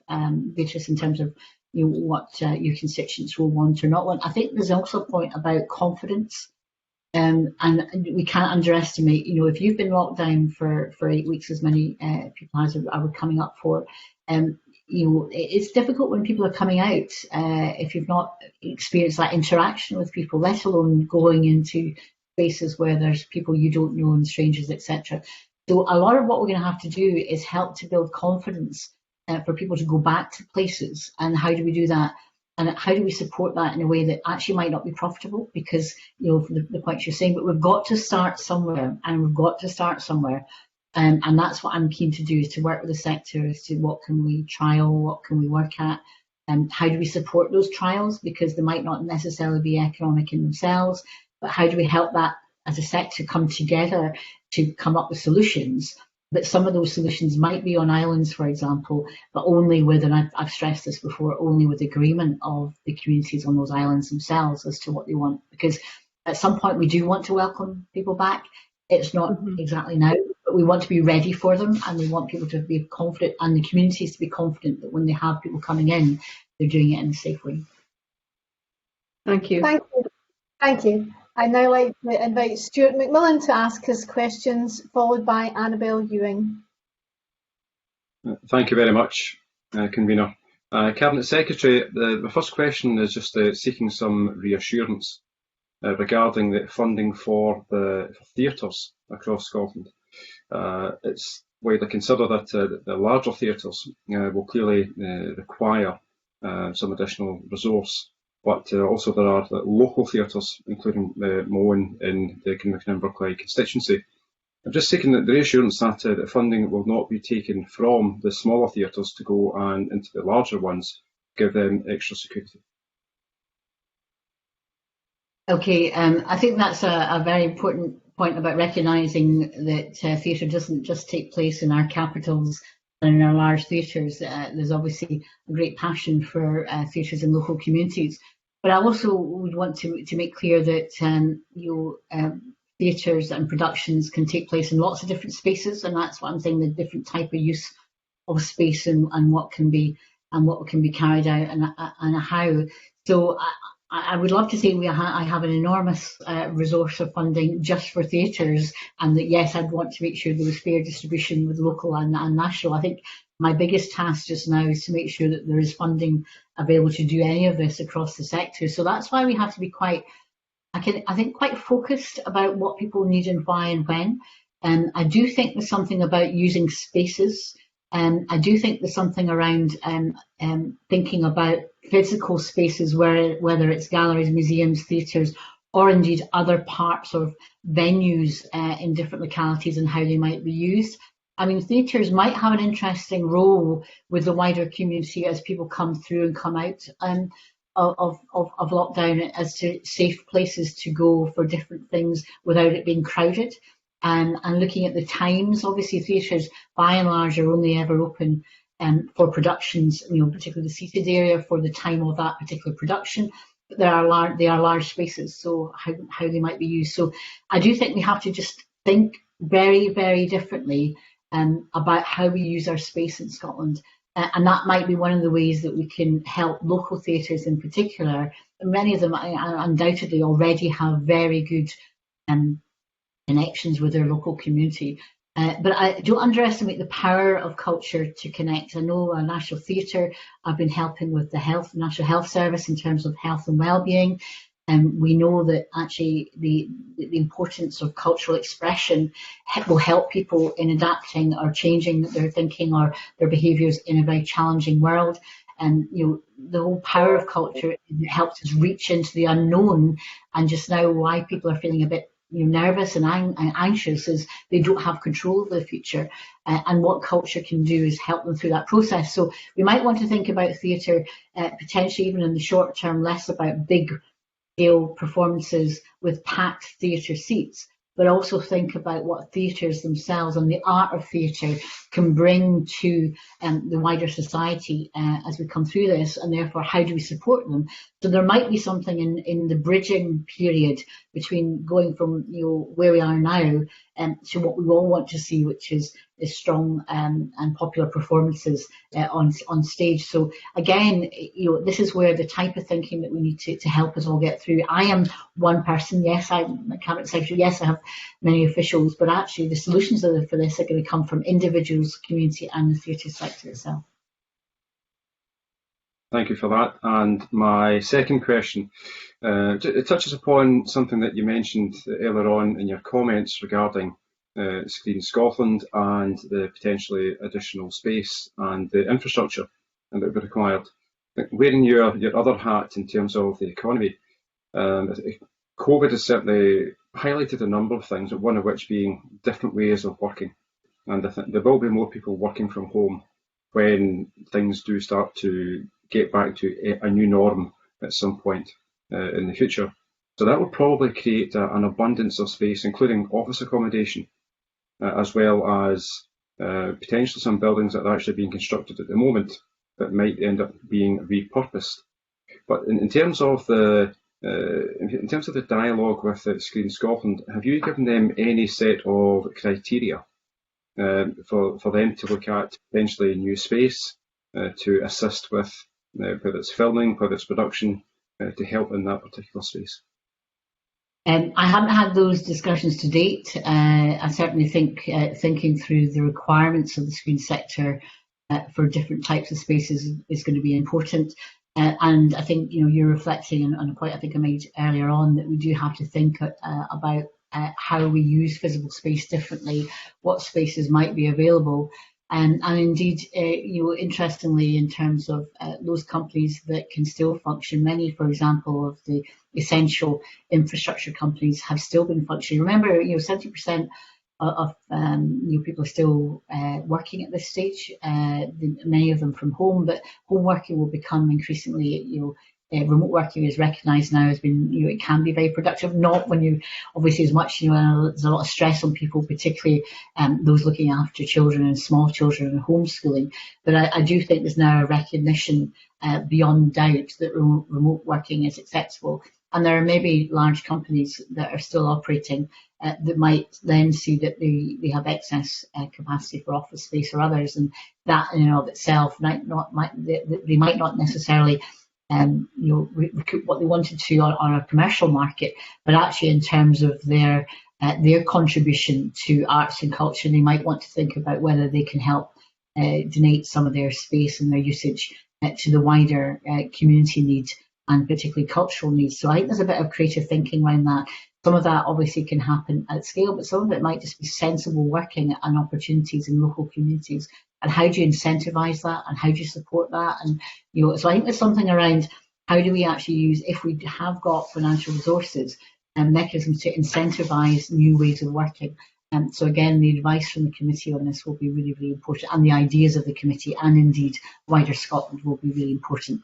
Beatrice, in terms of what your constituents will want or not want. I think there's also a point about confidence, and we can't underestimate. If you've been locked down for 8 weeks, as many people as are coming up for. It's difficult when people are coming out if you've not experienced that interaction with people, let alone going into spaces where there's people you don't know and strangers, etc. So a lot of what we're going to have to do is help to build confidence for people to go back to places. And how do we do that? And how do we support that in a way that actually might not be profitable? Because, the points you're saying, but we've got to start somewhere, and that's what I'm keen to do, is to work with the sector as to what can we trial, what can we work at, and how do we support those trials, because they might not necessarily be economic in themselves, but how do we help that as a sector come together to come up with solutions. But some of those solutions might be on islands, for example, but only with, and I've stressed this before, only with agreement of the communities on those islands themselves as to what they want. Because at some point we do want to welcome people back. It's not exactly now, but we want to be ready for them, and we want people to be confident, and the communities to be confident that when they have people coming in, they're doing it in a safe way. Thank you. Thank you. I'd now like to invite Stuart McMillan to ask his questions, followed by Annabel Ewing. Thank you very much, Convener. Cabinet Secretary, my first question is just seeking some reassurance regarding the funding for theatres across Scotland. It's widely considered that the larger theatres will clearly require some additional resource, but also there are local theatres, including my own in the Kinmickin-Inverclyde constituency. I'm just taking the reassurance that the funding will not be taken from the smaller theatres to go and into the larger ones, give them extra security. Okay, I think that's a very important point about recognising that theatre doesn't just take place in our capitals and in our large theatres. There's obviously a great passion for theatres in local communities. But I also would want to make clear that theatres and productions can take place in lots of different spaces, and that's what I'm saying, the different type of use of space and what can be carried out and how. So I would love to say I have an enormous resource of funding just for theatres, and that yes, I'd want to make sure there was fair distribution with local and national. I think my biggest task just now is to make sure that there is funding available to do any of this across the sector. So that's why we have to be quite focused about what people need and why and when. I do think there's something about using spaces. I do think there's something around thinking about physical spaces, whether it's galleries, museums, theatres, or indeed other parts of venues in different localities and how they might be used. I mean, theatres might have an interesting role with the wider community as people come through and come out of lockdown as to safe places to go for different things without it being crowded. And looking at the times, obviously theatres by and large are only ever open for productions, particularly the seated area for the time of that particular production. But they are large spaces, so how they might be used. So I do think we have to just think very, very differently about how we use our space in Scotland. And that might be one of the ways that we can help local theatres in particular. Many of them undoubtedly already have very good connections with their local community. But I don't underestimate the power of culture to connect. I know National Theatre, I've been helping with the National Health Service in terms of health and wellbeing. We know that actually the importance of cultural expression will help people in adapting or changing their thinking or their behaviours in a very challenging world. And the whole power of culture helps us reach into the unknown. And just now, why people are feeling a bit nervous and anxious is they don't have control of the future. And what culture can do is help them through that process. So we might want to think about theatre potentially even in the short term, less about big scale performances with packed theatre seats, but also think about what theatres themselves and the art of theatre can bring to the wider society as we come through this, and therefore how do we support them. So there might be something in the bridging period between going from where we are now to what we all want to see, which is strong and popular performances on stage. So again, this is where the type of thinking that we need to help us all get through. I am one person, yes, I'm a Cabinet Secretary, yes, I have many officials, but actually the solutions for this are going to come from individuals, community and the theatre sector itself. Thank you for that. And my second question, it touches upon something that you mentioned earlier on in your comments regarding Screen Scotland and the potentially additional space and the infrastructure that would be required. Wearing your other hat in terms of the economy, COVID has certainly highlighted a number of things, one of which being different ways of working. And I think there will be more people working from home when things do start to get back to a new norm at some point in the future. So that will probably create an abundance of space, including office accommodation, as well as potentially some buildings that are actually being constructed at the moment that might end up being repurposed. But in terms of the dialogue with Screen Scotland, have you given them any set of criteria for them to look at potentially new space to assist with whether it's filming, whether it's production, to help in that particular space? I haven't had those discussions to date. I certainly think thinking through the requirements of the screen sector for different types of spaces is going to be important. And I think you're reflecting on a point I think I made earlier on, that we do have to think about how we use physical space differently, what spaces might be available. And indeed, interestingly, in terms of those companies that can still function, many, for example, of the essential infrastructure companies have still been functioning. Remember, 70% of people are still working at this stage. Many of them from home, but home working will become increasingly, remote working is recognised now as being, it can be very productive. Not when you, obviously, as much, there's a lot of stress on people, particularly those looking after children and small children and homeschooling. But I do think there's now a recognition beyond doubt that remote working is acceptable. And there are maybe large companies that are still operating that might then see that they have excess capacity for office space or others, and that in and of itself they might not necessarily recoup what they wanted to on a commercial market, but actually in terms of their contribution to arts and culture, they might want to think about whether they can help donate some of their space and their usage to the wider community needs, and particularly cultural needs. So I think there's a bit of creative thinking around that. Some of that obviously can happen at scale, but some of it might just be sensible working and opportunities in local communities. And how do you incentivise that, and how do you support that? And so I think there's something around how do we actually use, if we have got financial resources and mechanisms to incentivise new ways of working. So again, the advice from the committee on this will be really, really important, and the ideas of the committee and indeed wider Scotland will be really important.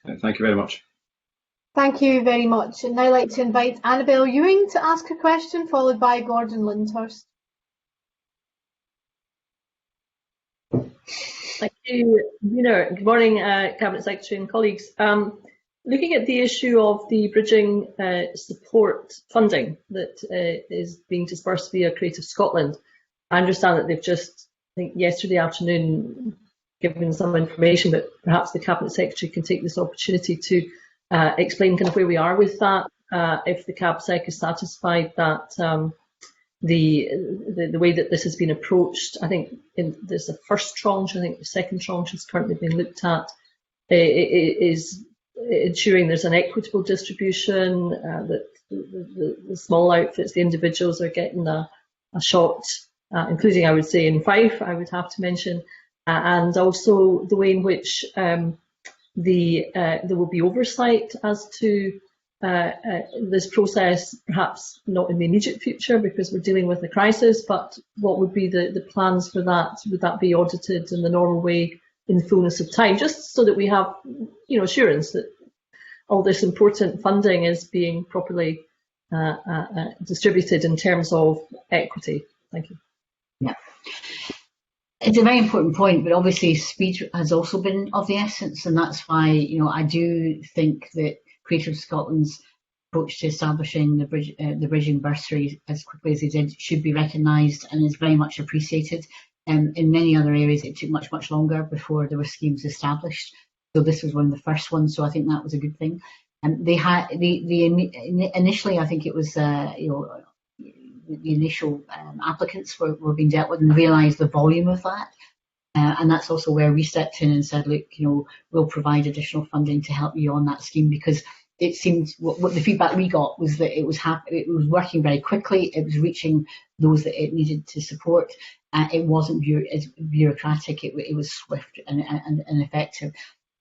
Thank you very much. Thank you very much. And now I'd like to invite Annabel Ewing to ask a question, followed by Gordon Lyndhurst. Thank you, Convener. Good morning, Cabinet Secretary and colleagues. Looking at the issue of the bridging support funding that is being dispersed via Creative Scotland, I understand that they've just, I think yesterday afternoon, given some information, but perhaps the Cabinet Secretary can take this opportunity to explain kind of where we are with that, if the CabSec is satisfied that the way that this has been approached. I think there's a first tranche, I think the second tranche is currently being looked at, is ensuring there's an equitable distribution, that the small outfits, the individuals are getting a shot, including, I would say, in Fife, I would have to mention, and also the way in which there will be oversight as to this process, perhaps not in the immediate future because we're dealing with a crisis, but what would be the plans for that? Would that be audited in the normal way in the fullness of time, just so that we have assurance that all this important funding is being properly distributed in terms of equity? Thank you. Yeah. It's a very important point, but obviously speed has also been of the essence, and that's why I do think that Creative Scotland's approach to establishing the bridging bursary as quickly as they did should be recognised and is very much appreciated. In many other areas, it took much, much longer before there were schemes established. So this was one of the first ones. So I think that was a good thing. And they had initially, I think it was the initial applicants were being dealt with, and realised the volume of that. And that's also where we stepped in and said, look, we'll provide additional funding to help you on that scheme, because it seemed what the feedback we got was that it was working very quickly. It was reaching those that it needed to support. It wasn't bureaucratic. It was swift and effective.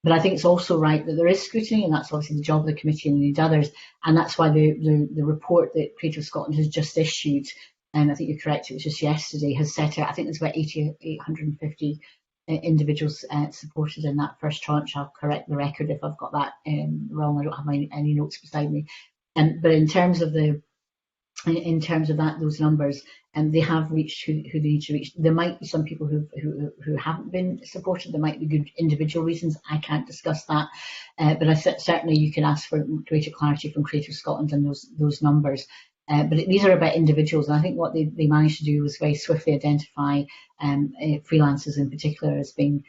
But I think it's also right that there is scrutiny, and that's obviously the job of the committee and indeed others. And that's why the report that Creative Scotland has just issued, and I think you're correct, it was just yesterday, has set out, I think there's about 850 individuals supported in that first tranche. I'll correct the record if I've got that wrong. I don't have any notes beside me. But in terms of those numbers, and they have reached who they need to reach. There might be some people who haven't been supported. There might be good individual reasons. I can't discuss that, but certainly you can ask for greater clarity from Creative Scotland on those numbers. But these are about individuals, and I think what they managed to do was very swiftly identify freelancers in particular as being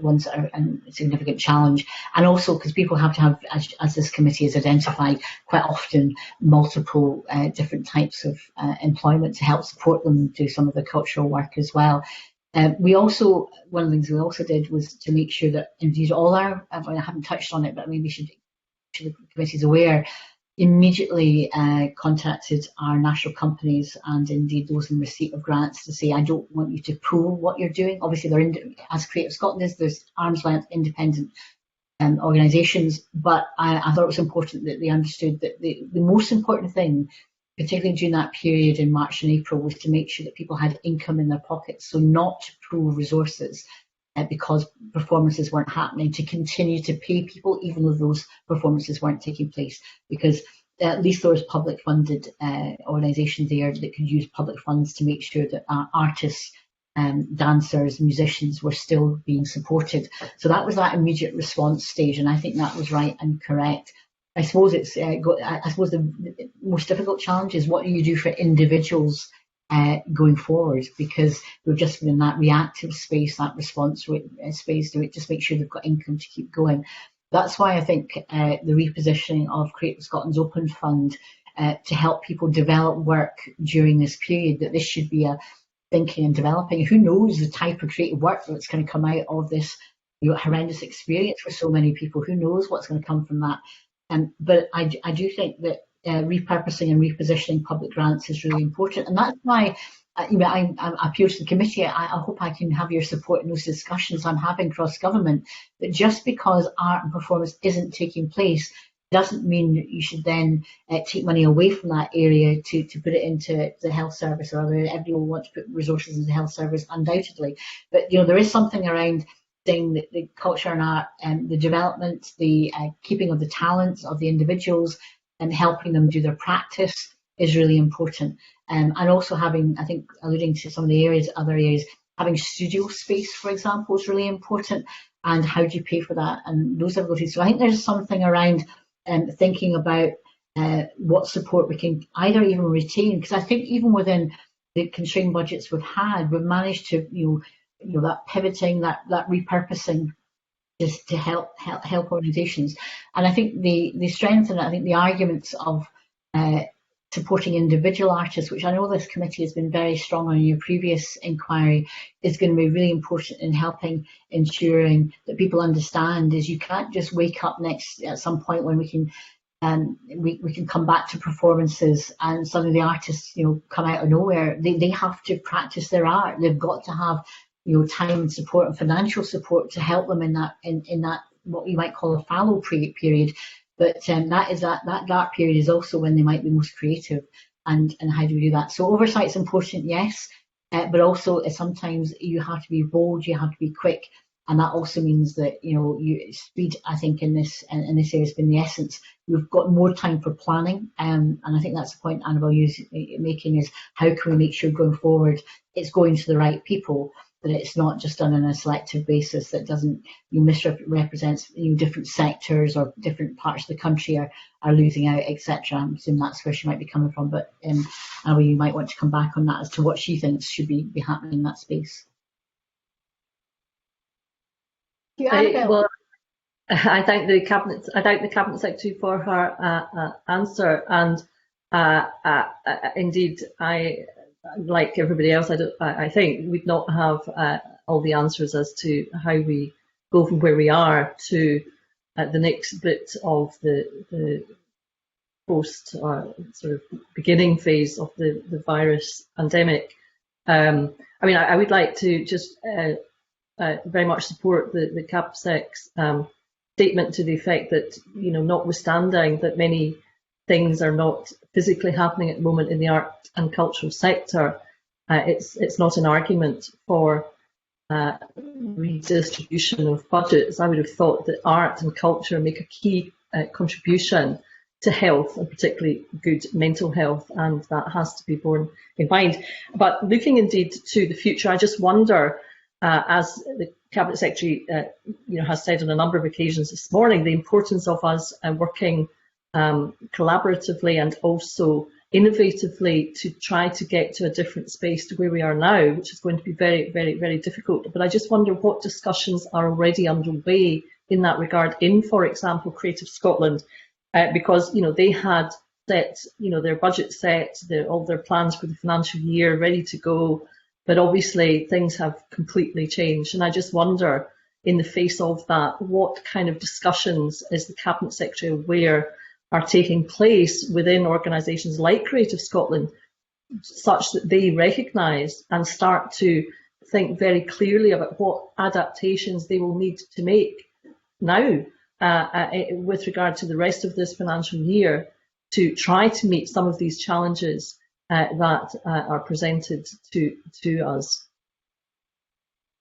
ones that are a significant challenge, and also because people have to have, as this committee has identified, quite often multiple different types of employment to help support them do some of the cultural work as well. We also, one of the things we also did was to make sure that indeed all our, I haven't touched on it, but maybe the committee is aware, immediately contacted our national companies and indeed those in receipt of grants to say, I don't want you to prove what you're doing. Obviously, as Creative Scotland is, there's arm's length independent organisations, but I thought it was important that they understood that the most important thing, particularly during that period in March and April, was to make sure that people had income in their pockets, so not to pool resources because performances weren't happening, to continue to pay people even though those performances weren't taking place, because at least there was public funded organisations there that could use public funds to make sure that artists, dancers, musicians were still being supported. So that was that immediate response stage, and I think that was right and correct. I suppose it's I suppose the most difficult challenge is what do you do for individuals going forward, because we've just been in that reactive space, that response space, to just make sure they've got income to keep going. That's why I think the repositioning of Creative Scotland's Open Fund to help people develop work during this period, that this should be a thinking and developing. Who knows the type of creative work that's going to come out of this horrendous experience for so many people? Who knows what's going to come from that? But I do think that repurposing and repositioning public grants is really important, and that's why I appeal to the committee. I hope I can have your support in those discussions I'm having cross government. That just because art and performance isn't taking place doesn't mean that you should then take money away from that area to put it into the health service, or everyone will want to put resources into the health service, undoubtedly. But there is something around saying that the culture and art and the development, the keeping of the talents of the individuals and helping them do their practice is really important. And also having, I think, alluding to some of the other areas, having studio space, for example, is really important. And how do you pay for that? And those are things. So I think there's something around thinking about what support we can either even retain, because I think even within the constrained budgets we've had, we've managed to, that pivoting, that repurposing, just to help organisations. And I think the strength and I think the arguments of supporting individual artists, which I know this committee has been very strong on in your previous inquiry, is going to be really important in helping ensuring that people understand is you can't just wake up at some point when we can come back to performances and suddenly the artists come out of nowhere. They have to practice their art. They've got to have time and support and financial support to help them in that what you might call a fallow period. But that dark period is also when they might be most creative. And how do we do that? So oversight's important, yes, but also sometimes you have to be bold, you have to be quick, and that also means that speed. I think in this area has been the essence. We've got more time for planning, and I think that's the point Annabel is making: is how can we make sure going forward it's going to the right people, that it's not just done on a selective basis that doesn't misrepresents different sectors or different parts of the country are losing out, etc. I'm assuming that's where she might be coming from, but Annabel, you might want to come back on that as to what she thinks should be happening in that space. Well, I thank the cabinet secretary for her answer, and indeed, like everybody else, I think we'd not have all the answers as to how we go from where we are to the next bit of the post sort of beginning phase of the virus pandemic. I would like to just very much support the CAPSEC's statement to the effect that, notwithstanding that many things are not physically happening at the moment in the art and cultural sector, it's not an argument for redistribution of budgets. I would have thought that art and culture make a key contribution to health, and particularly good mental health, and that has to be borne in mind. But looking indeed to the future, I just wonder, as the Cabinet Secretary has said on a number of occasions this morning, the importance of us working collaboratively and also innovatively to try to get to a different space to where we are now, which is going to be very, very, very difficult. But I just wonder what discussions are already underway in that regard in, for example, Creative Scotland, because they had set their budget set, all their plans for the financial year ready to go, But obviously things have completely changed. And I just wonder, in the face of that, what kind of discussions is the Cabinet Secretary aware are taking place within organisations like Creative Scotland, such that they recognise and start to think very clearly about what adaptations they will need to make now with regard to the rest of this financial year to try to meet some of these challenges that are presented to us.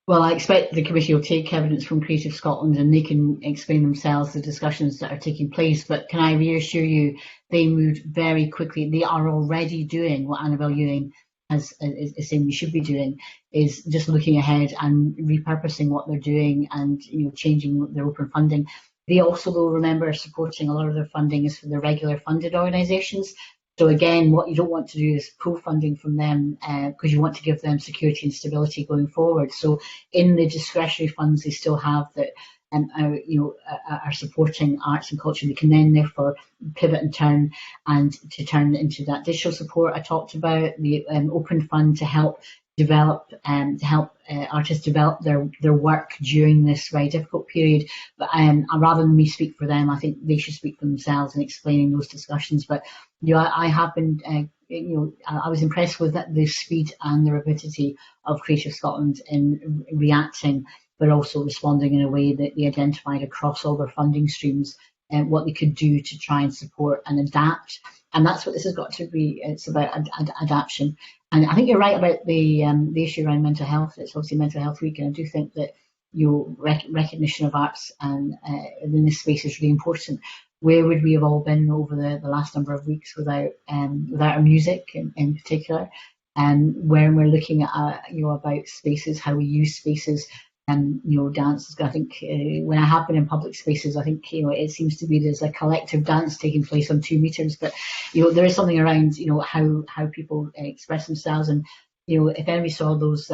Well, I expect the committee will take evidence from Creative Scotland and they can explain themselves the discussions that are taking place. But can I reassure you, they moved very quickly. They are already doing what Annabel Ewing is saying we should be doing, is just looking ahead and repurposing what they're doing and changing their open funding. They also, though, remember, supporting a lot of their funding is for the regular funded organisations. So again, what you don't want to do is pull funding from them because you want to give them security and stability going forward. So in the discretionary funds they still have that are supporting arts and culture, they can then therefore pivot and turn into that digital support I talked about, the open fund to help develop artists develop their work during this very difficult period. But rather than me speak for them, I think they should speak for themselves in explaining those discussions. But I have been I was impressed with the speed and the rapidity of Creative Scotland in reacting, but also responding in a way that they identified across all their funding streams and what they could do to try and support and adapt. And that's what this has got to be. It's about adaptation. And I think you're right about the issue around mental health. It's obviously Mental Health Week, and I do think that recognition of arts and in this space is really important. Where would we have all been over the last number of weeks without our music in particular? And when we're looking at about spaces, how we use spaces. Dance. I think when I have been in public spaces, I think it seems to be there's a collective dance taking place on 2 meters. But there is something around how people express themselves. And if anybody saw those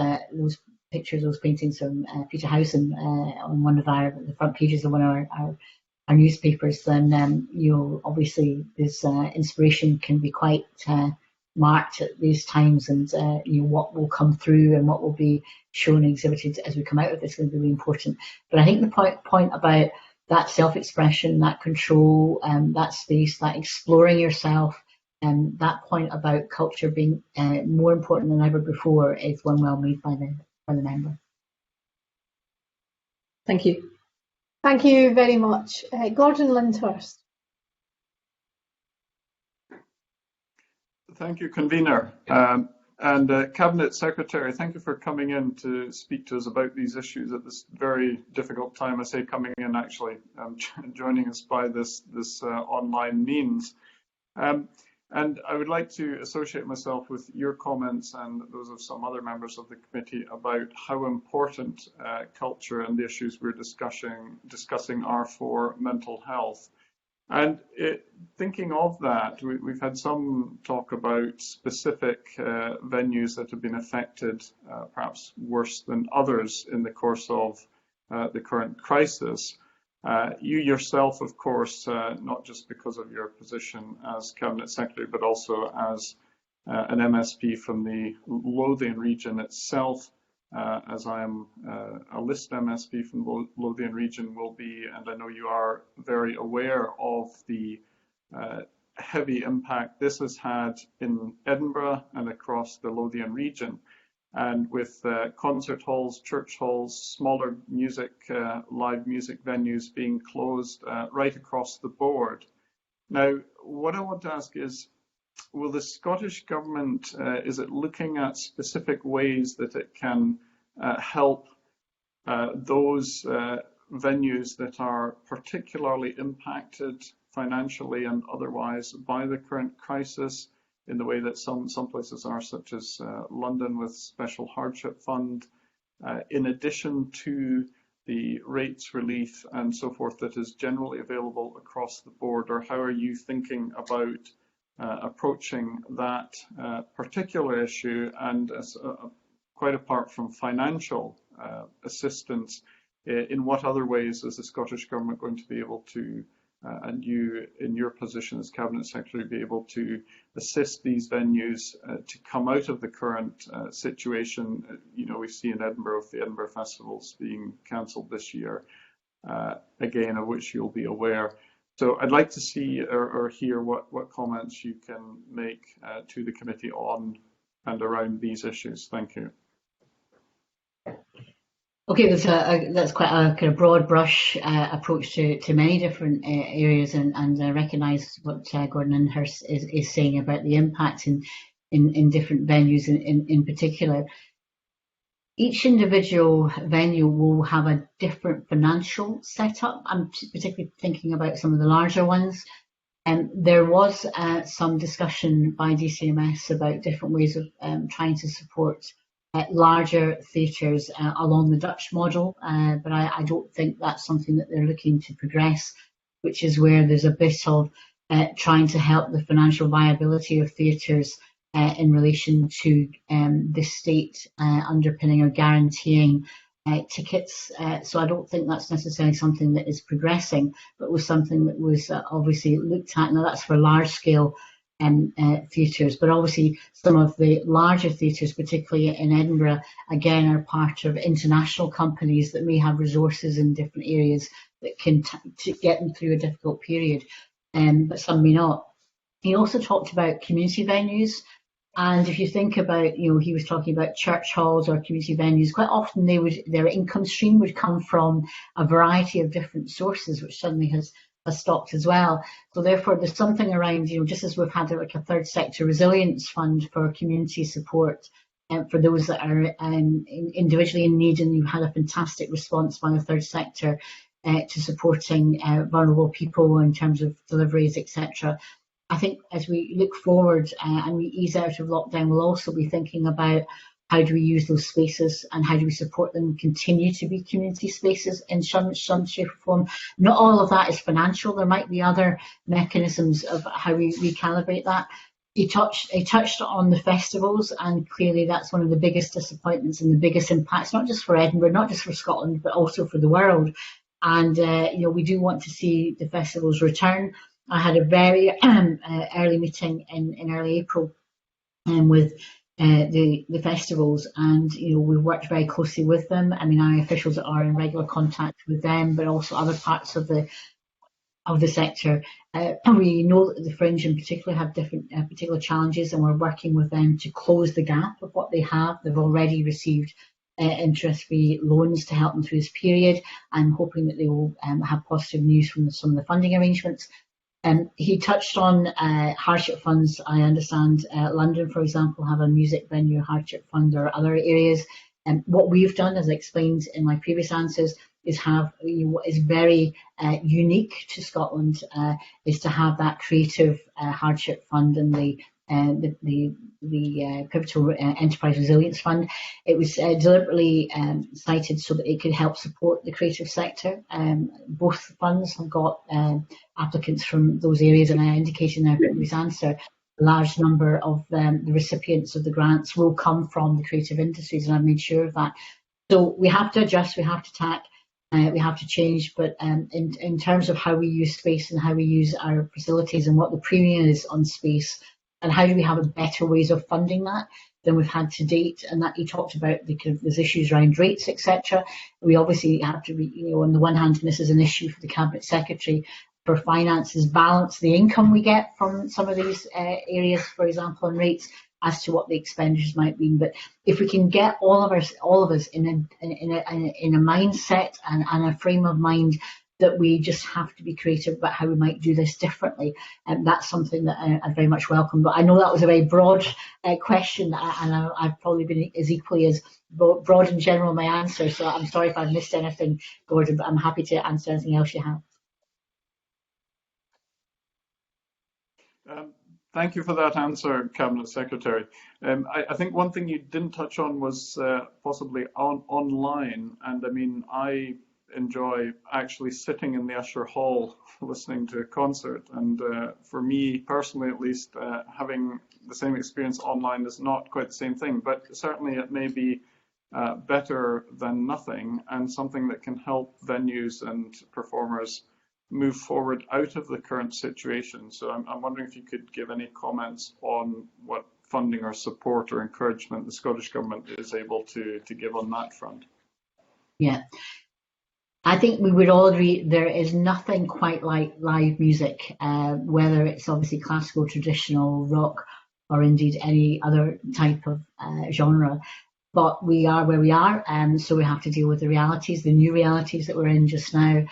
pictures, those paintings from Peter Howson on one of the front pages of one of our newspapers, then obviously this inspiration can be quite marked at these times, and what will come through and what will be shown and exhibited as we come out of this is going to be really important. But I think the point about that self-expression, that control, that space, that exploring yourself, and that point about culture being more important than ever before is one well made by the member. Thank you. Thank you very much. Gordon Lyndhurst. Thank you, Convener. And Cabinet Secretary, thank you for coming in to speak to us about these issues at this very difficult time. I say coming in, actually, joining us by this online means. And I would like to associate myself with your comments and those of some other members of the committee about how important culture and the issues we're discussing are for mental health. And thinking of that, we've had some talk about specific venues that have been affected, perhaps worse than others in the course of the current crisis. You yourself, of course, not just because of your position as Cabinet Secretary, but also as an MSP from the Lothian region itself, as I am a list MSP from the Lothian region will be, and I know you are very aware of the heavy impact this has had in Edinburgh and across the Lothian region. And with concert halls, church halls, smaller live music venues being closed right across the board. Now, what I want to ask is, will the Scottish Government, is it looking at specific ways that it can help those venues that are particularly impacted financially and otherwise by the current crisis, in the way that some places are, such as London with Special Hardship Fund, in addition to the rates relief and so forth that is generally available across the board? Or how are you thinking about approaching that particular issue? And quite apart from financial assistance, in what other ways is the Scottish Government going to be able to and you, in your position as Cabinet Secretary, be able to assist these venues to come out of the current situation. We see in Edinburgh, the Edinburgh Festivals being cancelled this year, again, of which you'll be aware. So I'd like to see or hear what comments you can make to the committee on and around these issues. Thank you. Okay, that's quite a kind of broad brush approach to many different areas, and I recognise what Gordon Lyndhurst is saying about the impact in different venues in particular. Each individual venue will have a different financial setup. I'm particularly thinking about some of the larger ones. There was some discussion by DCMS about different ways of trying to support larger theatres along the Dutch model, but I don't think that's something that they're looking to progress, which is where there's a bit of trying to help the financial viability of theatres in relation to the state underpinning or guaranteeing tickets. So I don't think that's necessarily something that is progressing, but was something that was obviously looked at. Now that's for large scale theatres, but obviously some of the larger theatres, particularly in Edinburgh, again are part of international companies that may have resources in different areas that can to get them through a difficult period, but some may not. He also talked about community venues, and if you think about, he was talking about church halls or community venues, quite often their income stream would come from a variety of different sources, which suddenly has stopped as well. So therefore there's something around, just as we've had like a third sector resilience fund for community support for those that are individually in need, and you've had a fantastic response by the third sector to supporting vulnerable people in terms of deliveries, etc. I think as we look forward and we ease out of lockdown, we'll also be thinking about how do we use those spaces and how do we support them continue to be community spaces in some shape or form. Not all of that is financial. There might be other mechanisms of how we recalibrate that. He touched on the festivals, and clearly that's one of the biggest disappointments and the biggest impacts, not just for Edinburgh, not just for Scotland, but also for the world. And we do want to see the festivals return. I had a very early meeting in early April with the festivals, and we've worked very closely with them. I mean, our officials are in regular contact with them, but also other parts of the sector. We know that the Fringe in particular have different particular challenges, and we're working with them to close the gap of what they have. They've already received interest-free loans to help them through this period. I'm hoping that they will have positive news from some of the funding arrangements. He touched on hardship funds. I understand London, for example, have a music venue hardship fund, or other areas. And what we've done, as I explained in my previous answers, is have what is very unique to Scotland, is to have that creative hardship fund and the Pivotal Enterprise Resilience Fund. It was deliberately cited so that it could help support the creative sector. Both funds have got applicants from those areas, and I indicated in our previous answer, a large number of the recipients of the grants will come from the creative industries, and I've made sure of that. So we have to adjust, we have to tack, we have to change, but in terms of how we use space and how we use our facilities and what the premium is on space, and how do we have better ways of funding that than we've had to date, and that he talked about there's issues around rates, etc. We obviously have to be, on the one hand, and this is an issue for the Cabinet Secretary for Finances, balance the income we get from some of these areas, for example, on rates, as to what the expenditures might be. But if we can get all of us in a mindset and a frame of mind that we just have to be creative about how we might do this differently, and that's something that I very much welcome. But I know that was a very broad question, and I've probably been as equally as broad and general in my answer, so I'm sorry if I've missed anything, Gordon, but I'm happy to answer anything else you have. Thank you for that answer, Cabinet Secretary. I think one thing you didn't touch on was possibly online, and I mean, I enjoy actually sitting in the Usher Hall listening to a concert, and for me personally at least, having the same experience online is not quite the same thing, but certainly it may be better than nothing, and something that can help venues and performers move forward out of the current situation. So I'm wondering if you could give any comments on what funding or support or encouragement the Scottish Government is able to give on that front. Yeah. I think we would all agree there is nothing quite like live music, whether it's obviously classical, traditional, rock, or indeed any other type of genre. But we are where we are, so we have to deal with the realities, the new realities that we're in just now.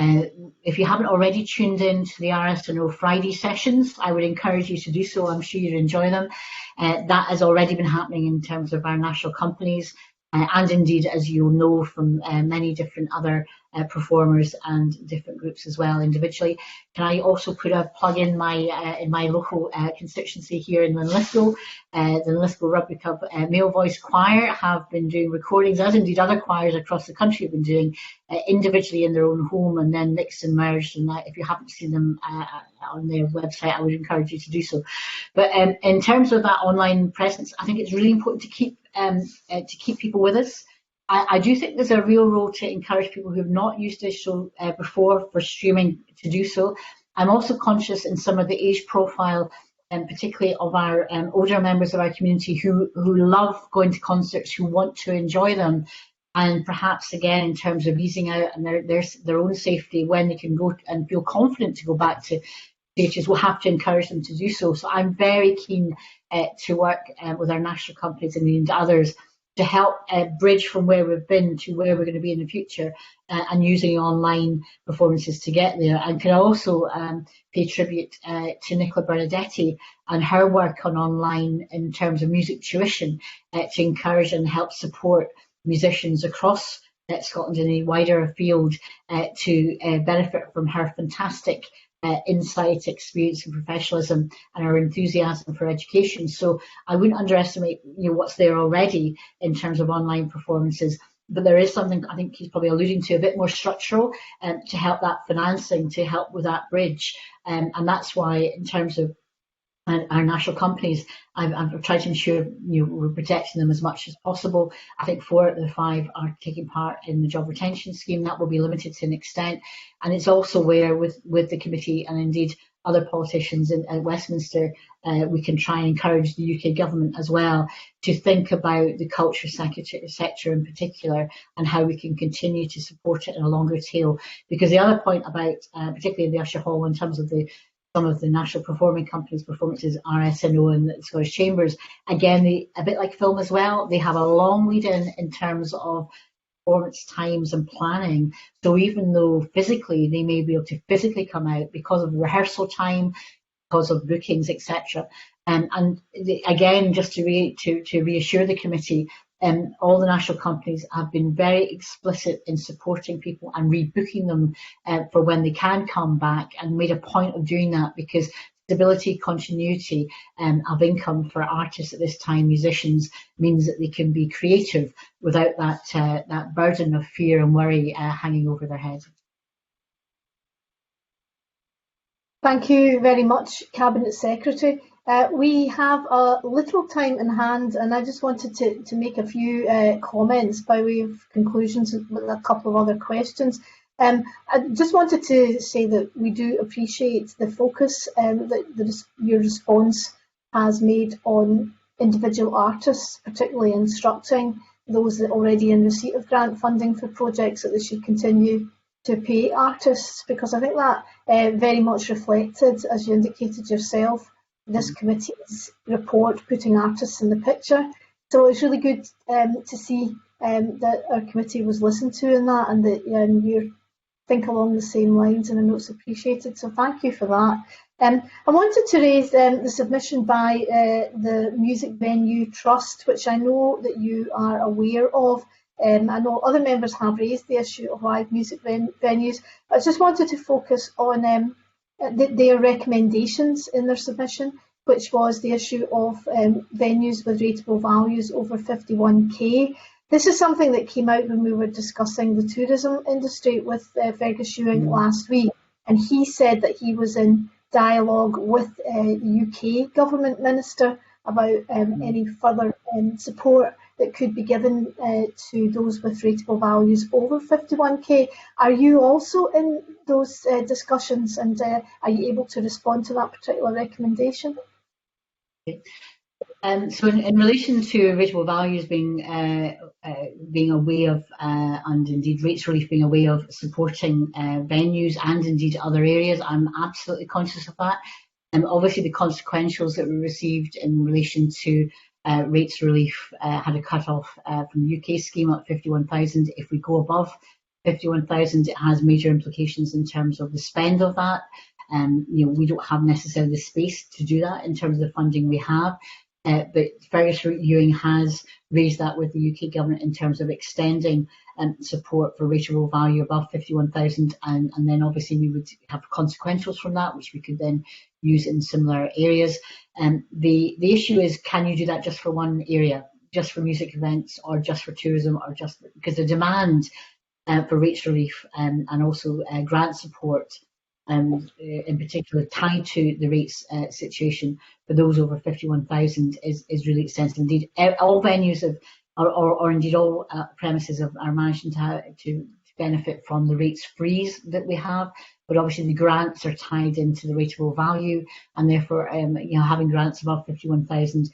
If you haven't already tuned in to the RSNO Friday sessions, I would encourage you to do so. I'm sure you'd enjoy them. That has already been happening in terms of our national companies. And indeed, as you'll know from many different other performers and different groups as well individually. Can I also put a plug in my local constituency here in Linlithgow? The Linlithgow Rugby Club Male Voice Choir have been doing recordings, as indeed other choirs across the country have been doing, individually in their own home and then mixed and merged. And if you haven't seen them on their website, I would encourage you to do so. But in terms of that online presence, I think it's really important to keep people with us. I do think there's a real role to encourage people who have not used digital before for streaming to do so. I'm also conscious in some of the age profile, and particularly of our older members of our community who love going to concerts, who want to enjoy them, and perhaps again in terms of easing out and their own safety when they can go and feel confident to go back to stages, we'll have to encourage them to do so. So I'm very keen to work with our national companies and others to help bridge from where we've been to where we're going to be in the future, and using online performances to get there. And can I also pay tribute to Nicola Bernadetti and her work on online in terms of music tuition to encourage and help support musicians across Scotland and a wider field to benefit from her fantastic insight, experience and professionalism and our enthusiasm for education. So I wouldn't underestimate what's there already in terms of online performances, but there is something I think he's probably alluding to, a bit more structural to help that financing, to help with that bridge. And that's why in terms of our national companies, I've tried to ensure we're protecting them as much as possible. I think 4 out of the 5 are taking part in the job retention scheme. That will be limited to an extent, and it's also where with the committee and indeed other politicians at Westminster, we can try and encourage the UK government as well to think about the culture sector in particular and how we can continue to support it in a longer tail. Because the other point about, particularly in the Usher Hall, in terms of some of the national performing companies' performances, RSNO and the Scottish Chambers, again, a bit like film as well, they have a long lead in terms of performance times and planning. So even though physically they may be able to physically come out because of rehearsal time, because of bookings, etc. Again, just to reassure the committee, all the national companies have been very explicit in supporting people and rebooking them for when they can come back, and made a point of doing that because stability, continuity of income for artists at this time, musicians, means that they can be creative without that burden of fear and worry hanging over their heads. Thank you very much, Cabinet Secretary. We have a little time in hand, and I just wanted to make a few comments by way of conclusions with a couple of other questions. I just wanted to say that we do appreciate the focus that your response has made on individual artists, particularly instructing those that are already in receipt of grant funding for projects that they should continue to pay artists, because I think that very much reflected, as you indicated yourself, this committee's report putting artists in the picture. So it's really good to see that our committee was listened to in that, and that you think along the same lines, and I know it's appreciated. So thank you for that. I wanted to raise the submission by the Music Venue Trust, which I know that you are aware of. I know other members have raised the issue of live music venues. I just wanted to focus on their recommendations in their submission, which was the issue of venues with rateable values over 51k. This is something that came out when we were discussing the tourism industry with Fergus Ewing last week, and he said that he was in dialogue with the UK government minister about any further support that could be given to those with rateable values over 51k. Are you also in those discussions, and are you able to respond to that particular recommendation? So in relation to rateable values being a way of, and indeed rates relief being a way of supporting venues and indeed other areas, I'm absolutely conscious of that. Obviously the consequentials that we received in relation to rates relief had a cut-off from the UK scheme at 51,000. If we go above 51,000, it has major implications in terms of the spend of that. We don't have necessarily the space to do that in terms of the funding we have. But Fergus Ewing has raised that with the UK government in terms of extending support for rateable value above 51,000, and then obviously we would have consequentials from that, which we could then use in similar areas. The issue is, can you do that just for one area, just for music events, or just for tourism, or just because the demand for rates relief and also grant support, in particular tied to the rates situation for those over 51,000 is really extensive. Indeed, all venues or indeed all premises are managing to benefit from the rates freeze that we have, but obviously the grants are tied into the rateable value, and therefore having grants above 51,000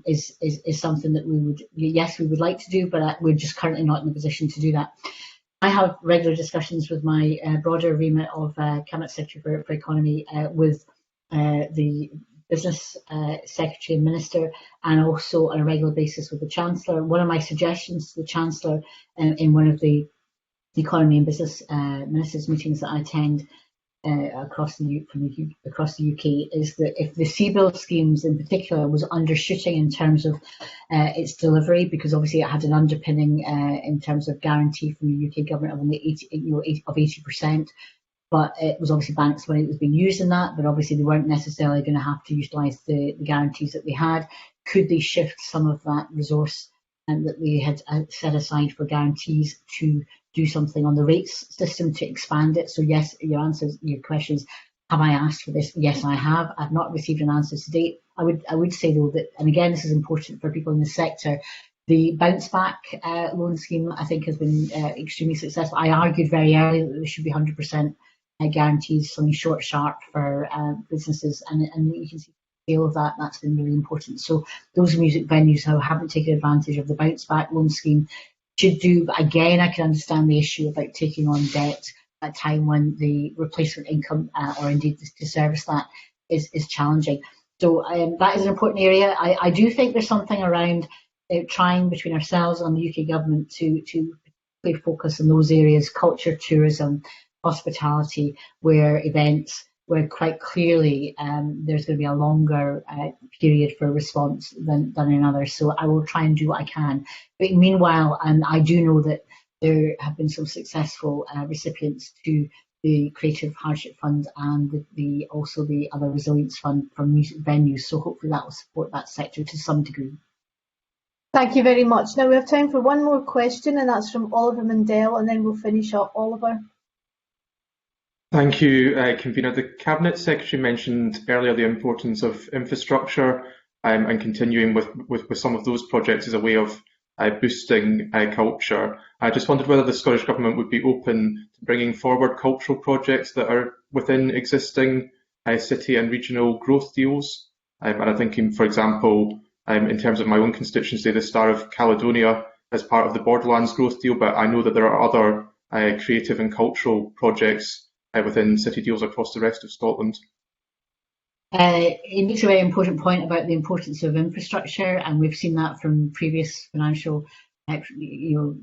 is something that we would like to do, but we're just currently not in a position to do that. I have regular discussions with my broader remit of Cabinet Secretary for Economy with the Business Secretary and Minister, and also on a regular basis with the Chancellor. One of my suggestions to the Chancellor in one of the Economy and Business Ministers meetings that I attend across the UK is that if the CBILS schemes in particular was undershooting in terms of its delivery, because obviously it had an underpinning in terms of guarantee from the UK government of 80%, but it was obviously banks' money that was being used in that, but obviously they weren't necessarily going to have to utilise the guarantees that they had. Could they shift some of that resource that they had set aside for guarantees to do something on the rates system to expand it? So yes, your question is, have I asked for this? Yes, I have. I've not received an answer to date. I would say though that, and again, this is important for people in the sector, the bounce back loan scheme I think has been extremely successful. I argued very early that there should be 100% guarantees, something short, sharp for businesses, and you can see the scale of that. That's been really important. So those music venues who haven't taken advantage of the bounce back loan scheme should do. But again, I can understand the issue about taking on debt at a time when the replacement income or indeed to service that is challenging. So that is an important area. I do think there's something around trying between ourselves and the UK government to focus on those areas: culture, tourism, hospitality, where quite clearly there's going to be a longer period for response than in others. So I will try and do what I can. But meanwhile, I do know that there have been some successful recipients to the Creative Hardship Fund and also the other Resilience Fund from music venues. So hopefully that will support that sector to some degree. Thank you very much. Now we have time for one more question, and that's from Oliver Mundell, and then we'll finish up. Oliver. Thank you, Convener. The Cabinet Secretary mentioned earlier the importance of infrastructure and continuing with some of those projects as a way of boosting culture. I just wondered whether the Scottish Government would be open to bringing forward cultural projects that are within existing city and regional growth deals. And I'm thinking, for example, in terms of my own constituency, the Star of Caledonia as part of the Borderlands growth deal, but I know that there are other creative and cultural projects within city deals across the rest of Scotland. It makes a very important point about the importance of infrastructure, and we've seen that from previous financial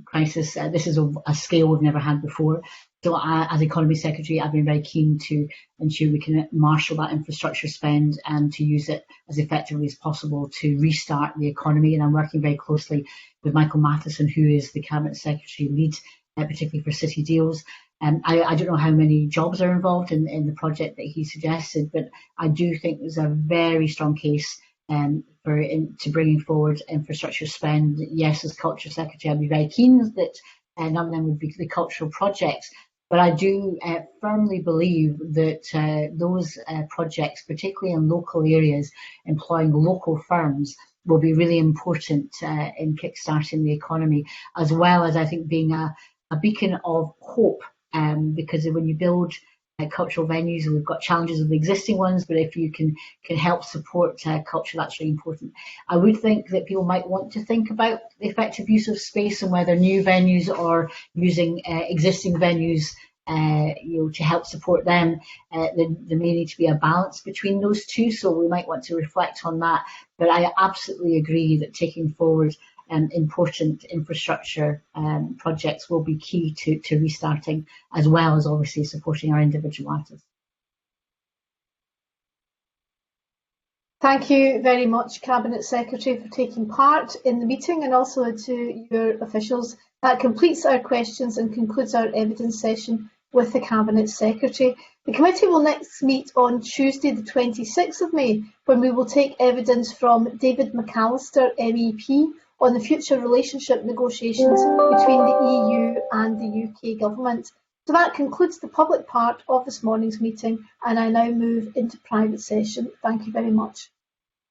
crisis. This is a scale we've never had before. So as Economy Secretary, I've been very keen to ensure we can marshal that infrastructure spend and to use it as effectively as possible to restart the economy. And I'm working very closely with Michael Matheson, who is the Cabinet Secretary lead, particularly for city deals. I don't know how many jobs are involved in the project that he suggested, but I do think there's a very strong case to bringing forward infrastructure spend. Yes, as Culture Secretary, I'd be very keen that none of them would be the cultural projects, but I do firmly believe that those projects, particularly in local areas, employing local firms, will be really important in kickstarting the economy, as well as I think being a beacon of hope, because when you build cultural venues, and we've got challenges with the existing ones, but if you can help support culture, that's really important. I would think that people might want to think about the effective use of space and whether new venues or using existing venues to help support them. There may need to be a balance between those two, so we might want to reflect on that. But I absolutely agree that taking forward important infrastructure projects will be key to restarting, as well as obviously supporting our individual artists. Thank you very much, Cabinet Secretary, for taking part in the meeting, and also to your officials. That completes our questions and concludes our evidence session with the Cabinet Secretary. The committee will next meet on Tuesday the 26th of May, when we will take evidence from David McAllister MEP on the future relationship negotiations between the EU and the UK Government. So that concludes the public part of this morning's meeting, and I now move into private session. Thank you very much.